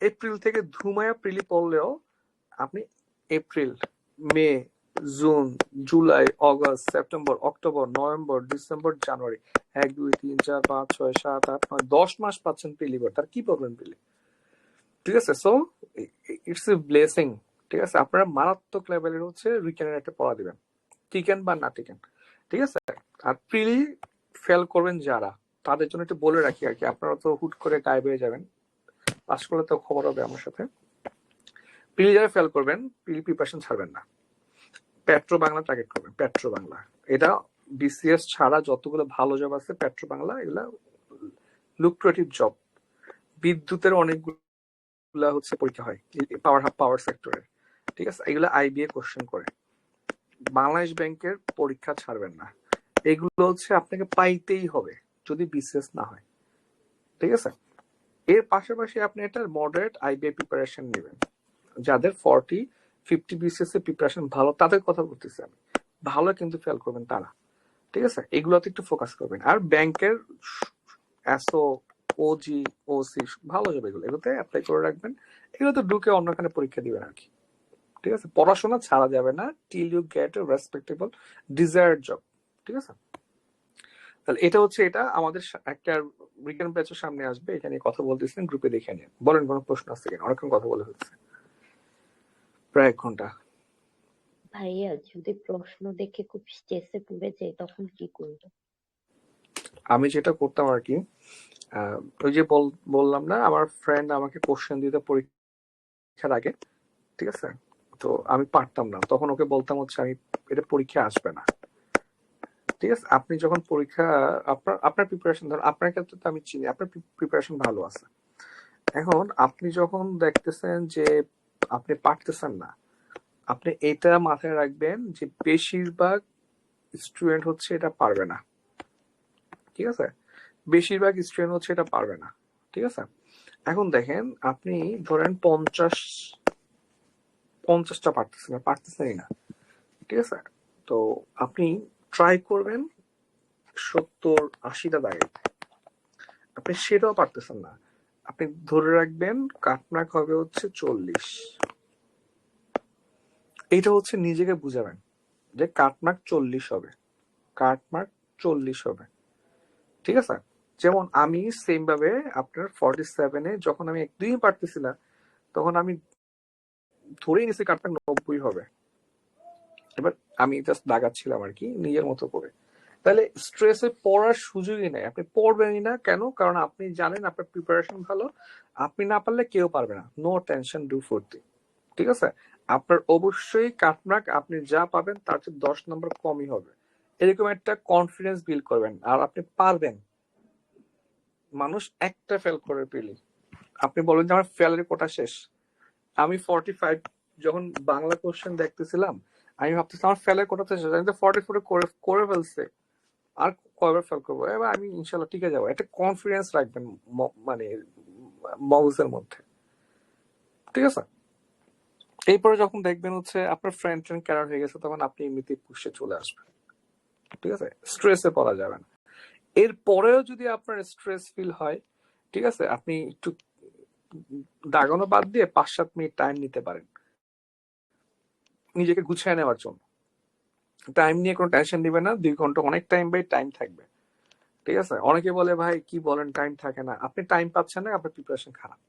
এপ্রিল থেকে ধুমায়া প্রিলি পড়লেও আপনি April, May, June, July, August, September, October, November, December, January, 1 2 3 4 5 6 7 8 9 10 মাস পাচ্ছেন প্রিলি পড়ে, তার কি প্রবলেম প্রিলি, ঠিক আছে। সো ইটস এ ব্লেসিং, ঠিক আছে। আপনারা মারাত্মক লেভেলের হচ্ছে রিকেনের একটা পড়া দিবেন, টিকেন বা না টিকেন, ঠিক আছে। আর প্রিলি ফেল করবেন যারা, তাদের জন্য একটু বলে রাখি আর কি, আপনারা তো হুট করে গায়েব হয়ে যাবেন, পাস করলে তো খবর হবে আমার সাথে। প্রিলি যারা ফেল করবেন, প্রিলি প্রিপারেশন ছাড়বেন না, পেট্রো বাংলা টার্গেট করবেন, পেট্রো বাংলা। এটা বিসিএস ছাড়া যতগুলো ভালো জব আছে পেট্রো বাংলা, এগুলা লুক্রেটিভ জব। বিদ্যুতের অনেকগুলা হচ্ছে পরীক্ষা হয়, পাওয়ার সেক্টরের, ঠিক আছে, এগুলা আইবিএ কোশ্চেন করে। বাংলাদেশ ব্যাংকের পরীক্ষা ছাড়বেন না, এগুলো হচ্ছে আপনাকে পাইতেই হবে যদি বিসিএস না হয়, ঠিক আছে। এর পাশাপাশি আপনি একটা মডারেট আইবিএ প্রিপারেশন নেবেন, যাদের 40-50 বিসিএস এর প্রিপারেশন ভালো, তাদের কথা বলতেছি আমি, ভালো কিন্তু ফেল করবেন তারা, ঠিক আছে। এগুলোতে একটু ফোকাস করবেন। আর ব্যাংকের এসও, ওজি, ওসি ভালো যাবে, এগুলোতে অ্যাপ্লাই করে রাখবেন, এগুলোতে ঢুকে অন্যখানে পরীক্ষা দিবেন আর কি, ঠিক আছে। পড়াশোনা ছাড়া যাবে না till you get a respectable desired job, ঠিক আছে। তাহলে এটা হচ্ছে, এটা আমাদের একটা রিটেন ব্যাচের সামনে আসবে, এখানে কথা বলতেছিলেন, গ্রুপে দেখে নিন। বলেন কোনো প্রশ্ন আছে কিনা, অনেকক্ষণ কথা বলে হচ্ছে, প্রায় 1 ঘন্টা। ভাইয়া যদি প্রশ্ন দেখে খুব স্ট্রেসে পড়ে যায় তখন কি করবো? আমি যেটা করতাম আর কি, ওই যে বললাম না, আমার ফ্রেন্ড আমাকে কোশ্চেন দিতে পরীক্ষার আগে, ঠিক আছে, তো আমি পারতাম না, তখন ওকে বলতাম হচ্ছে আমি, এটা পরীক্ষা আসবে না, ঠিক আছে। আপনি যখন পরীক্ষা, আপনার প্রিপারেশন, ধরুন আপনার ক্ষেত্রে তো আমি চিনি আপনার প্রিপারেশন ভালো আছে, এখন আপনি যখন দেখতেছেন যে আপনি পারতেছেন না, আপনি এটা মাথায় রাখবেন যে বেশিরভাগ স্টুডেন্ট হচ্ছে এটা পারবে না, ঠিক আছে, বেশিরভাগ স্টুডেন্ট হচ্ছে এটা পারবে না, ঠিক আছে। এখন দেখেন আপনি ধরেন 50টা পারতেছেনই না, ঠিক আছে, তো আপনি ট্রাই করবেন 70-80টা দাঁড়াইতে, আপনি সেটাও পারতেছেন না, আপনি ধরে রাখবেন কাটমার্ক হবে হচ্ছে 40। এইটা হচ্ছে নিজেকে বুঝাবেন যে কাটমার্ক 40 হবে, কাটমার্ক 40 হবে, ঠিক আছে। যেমন আমি সেম ভাবে আপনার 47-এ যখন আমি একদমই পারতেছি না, তখন আমি ধরেই নিছি কাটমার্ক 90 হবে, এবার আমি জাস্ট দাগাচ্ছিলাম আর কি নিজের মতো করে। তাহলে স্ট্রেসে পড়ার সুযোগই নেই, আপনি পড়বেনই না, কেন? কারণ আপনি জানেন আপনার প্রিপারেশন ভালো, আপনি না পারলে কেউ পারবে না, নো টেনশন, ডু ফুর্তি, ঠিক আছে। আপনার অবশ্যই কাটমার্ক আপনি যা পাবেন তার চেয়ে 10 নম্বর কমই হবে, এরকম একটা কনফিডেন্স বিল্ড করবেন, আর আপনি পারবেন। মানুষ একটা ফেল করে পেলি, আপনি বলেন যে আমার ফেলের কোটা শেষ। আমি 45 যখন বাংলা কোশ্চেন দেখতেছিলাম, আমি ভাবতেছিলাম আমার ফেলের কোটা শেষ, আমি তো 44 করে ফেলছে, আর কয়বার ফেল করবো, এবার আমি ইনশাল্লাহ টিকে যাবো, একটা কনফিডেন্স রাখবেন মানে মগজের মধ্যে, ঠিক আছে। এরপরে যখন দেখবেন হচ্ছে আপনার ফ্রেন্ড ক্যারার হয়ে গেছে, তখন আপনি এমনিতেই পুষে চলে আসবেন, ঠিক আছে, স্ট্রেসে পড়া যাবে না। এরপরেও যদি আপনার স্ট্রেস ফিল হয়, ঠিক আছে, আপনি একটু দাগানো বাদ দিয়ে 5-7 মিনিট টাইম নিতে পারেন নিজেকে গুছিয়ে নেওয়ার জন্য। টাইম নিয়ে কোনো টেনশন নিবে না, 2 ঘন্টা অনেক টাইম, বাই টাইম থাকবে, ঠিক আছে। অনেকে বলে ভাই কি বলেন টাইম থাকে না, আপনি টাইম পাচ্ছেন না, আপনার প্রিপারেশন খারাপ।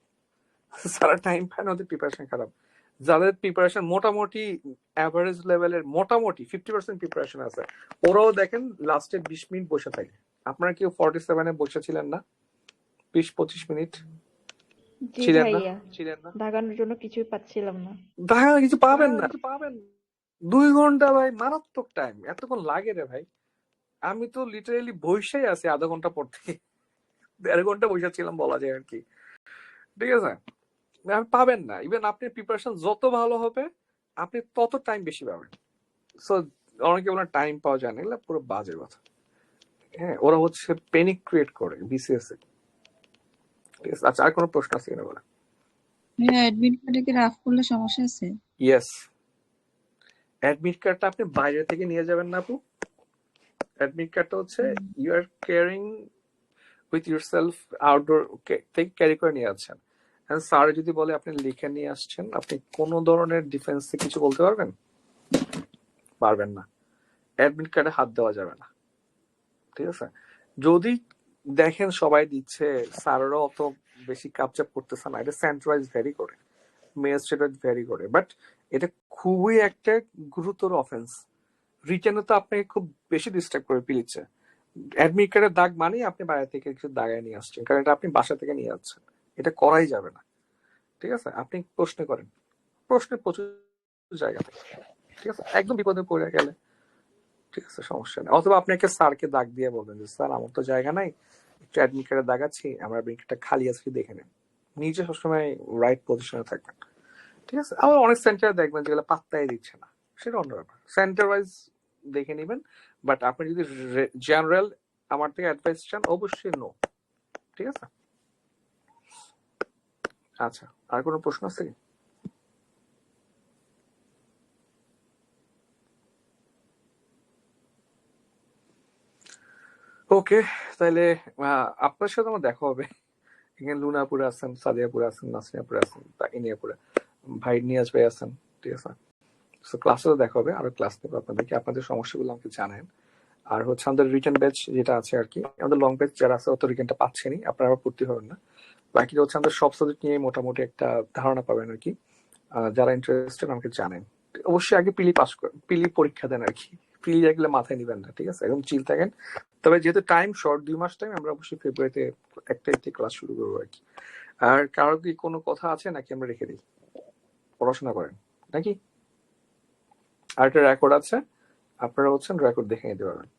যারা টাইম পায় না ওদের প্রিপারেশন খারাপ, যাদের প্রিপারেশন মোটামুটি অ্যাভারেজ লেভেলের, মোটামুটি 50% প্রিপারেশন আছে, ওরাও দেখেন লাস্টে 20 মিনিট বসে থাকে। আপনারা কেউ 47-এ বসেছিলেন না 20-25 মিনিট? জি ছিলেন না? ভাইয়া, দাগানোর জন্য কিছুই পাচ্ছিলাম না। দেখা কিছু পাবেন না, 2 ঘন্টা ভাই মারাত্মক টাইম, এতক্ষণ লাগে রে ভাই। আমি তো লিটারেলি বসেই আছি আধা ঘন্টা পর থেকে, 1.5 ঘন্টা বসে ছিলাম বলা যায় আর কি, ঠিক আছে, আপনি পাবেন না। ইভেন আপনি প্রিপারেশন যত ভালো হবে আপনি তত টাইম বেশি পাবেন। সো অনেকে বলে টাইম পাওয়া যায় না, এগুলো পুরো বাজে কথা। হ্যাঁ, ওরা হচ্ছে প্যানিক ক্রিয়েট করে বিসিএস এ। ঠিক আছে, আচ্ছা আর কোনো প্রশ্ন আছে কিনা বলে? ভাইয়া অ্যাডমিট কার্ডে কি রাফ করলে সমস্যা আছে? ইয়েস, অ্যাডমিট কার্ডটা আপনি বাইরে থেকে নিয়ে যাবেন না আপু। অ্যাডমিট কার্ডটা হচ্ছে you are carrying with yourself, outdoor থেকে ক্যারি করে নিয়ে যাচ্ছেন। স্যার যদি বলে আপনি লিখে নিয়ে আসছেন, আপনি কোনো ধরনের ডিফেন্সে কিছু বলতে পারবেন? পারবেন না। অ্যাডমিট কার্ডে হাত দেওয়া যাবে না। ঠিক আছে, যদি দেখেন সবাই দিচ্ছে, স্যারেরও অত বেশি কাপচাপ করতেছে না, এটা সেন্ট্রালাইজ ভ্যারি করে, ম্যাজিস্ট্রেট ভ্যারি করে, বাট এটা খুবই একটা গুরুতর অফেন্স। রিটেনে তো আপনাকে খুব বেশি ডিস্টার্ব করে পিলিচ্ছে। অ্যাডমিট কার্ডের দাগ মানে আপনি বাইরে থেকে কিছু দাগায় নিয়ে আসছেন, কারণ এটা আপনি বাসা থেকে নিয়ে যাচ্ছেন, এটা করাই যাবে না। ঠিক আছে, আপনি প্রশ্ন করেন, প্রশ্নের প্রচুর জায়গা থাকে। ঠিক আছে, একদম বিপদে পড়ে গেলে ঠিক আছে সমস্যা নেই, অথবা আপনি একটা স্যারকে দাগ দিয়ে বলবেন যে স্যার আমার তো জায়গা নাই, একটু অ্যাডমিট কার্ডে দাগাচ্ছি, আমার অ্যাডমিট খালি আছে কি দেখে নেন। নিজে সবসময় রাইট পজিশনে থাকবেন। ঠিক আছে, আবার অনেক সেন্টারে দেখবেন যেগুলো পাত্তাই দিচ্ছে না, সেটা অন্য ব্যাপার, সেন্টার ওয়াইজ দেখে নেবেন। বাট আপনি যদি জেনারেল আমার থেকে অ্যাডভাইস চান, অবশ্যই নো। ঠিক আছে, আচ্ছা আর কোনো প্রশ্ন আছে কি? ওকে, তাহলে আপনার সাথে আমার দেখা হবে। এখানে লুনাপুরে আছেন, সাদিয়াপুরে আছেন, নাসরিয়াপুরে আছেন, ইনিয়াপুরে ভাই নিয়াজ ভাই আছেন। ঠিক আছে, তো ক্লাসেও দেখা হবে, আরো ক্লাস নেবো আপনাদেরকে, আপনাদের সমস্যাগুলো আমাকে জানেন। আর হচ্ছে আমাদের রিটার্ন ব্যাচ যেটা আছে আর কি, আমাদের লং ব্যাচ যারা আছে অত রিটার্নটা পাচ্ছেনই, আপনারা আবার ভর্তি হবেন না। বাকিটা হচ্ছে আমাদের সব সাবজেক্ট নিয়ে মোটামুটি একটা ধারণা পাবেন আর কি। যারা ইন্টারেস্টেড আমাকে জানেন। অবশ্যই আগে পিলি পাস করেন, পিলি পরীক্ষা দেন আর কি, পিলি যেগুলো মাথায় নিবেন না। ঠিক আছে, একদম চিল থাকেন। তবে যেহেতু টাইম শর্ট, 2 মাস টাইম, আমরা অবশ্যই ফেব্রুয়ারিতে একটা ক্লাস শুরু করবো আর কি। আর কারো কি কোনো কথা আছে নাকি আমরা রেখে দিই, পড়াশোনা করেন নাকি? আর একটা রেকর্ড আছে, আপনারা হচ্ছেন রেকর্ড দেখে নিতে পারবেন।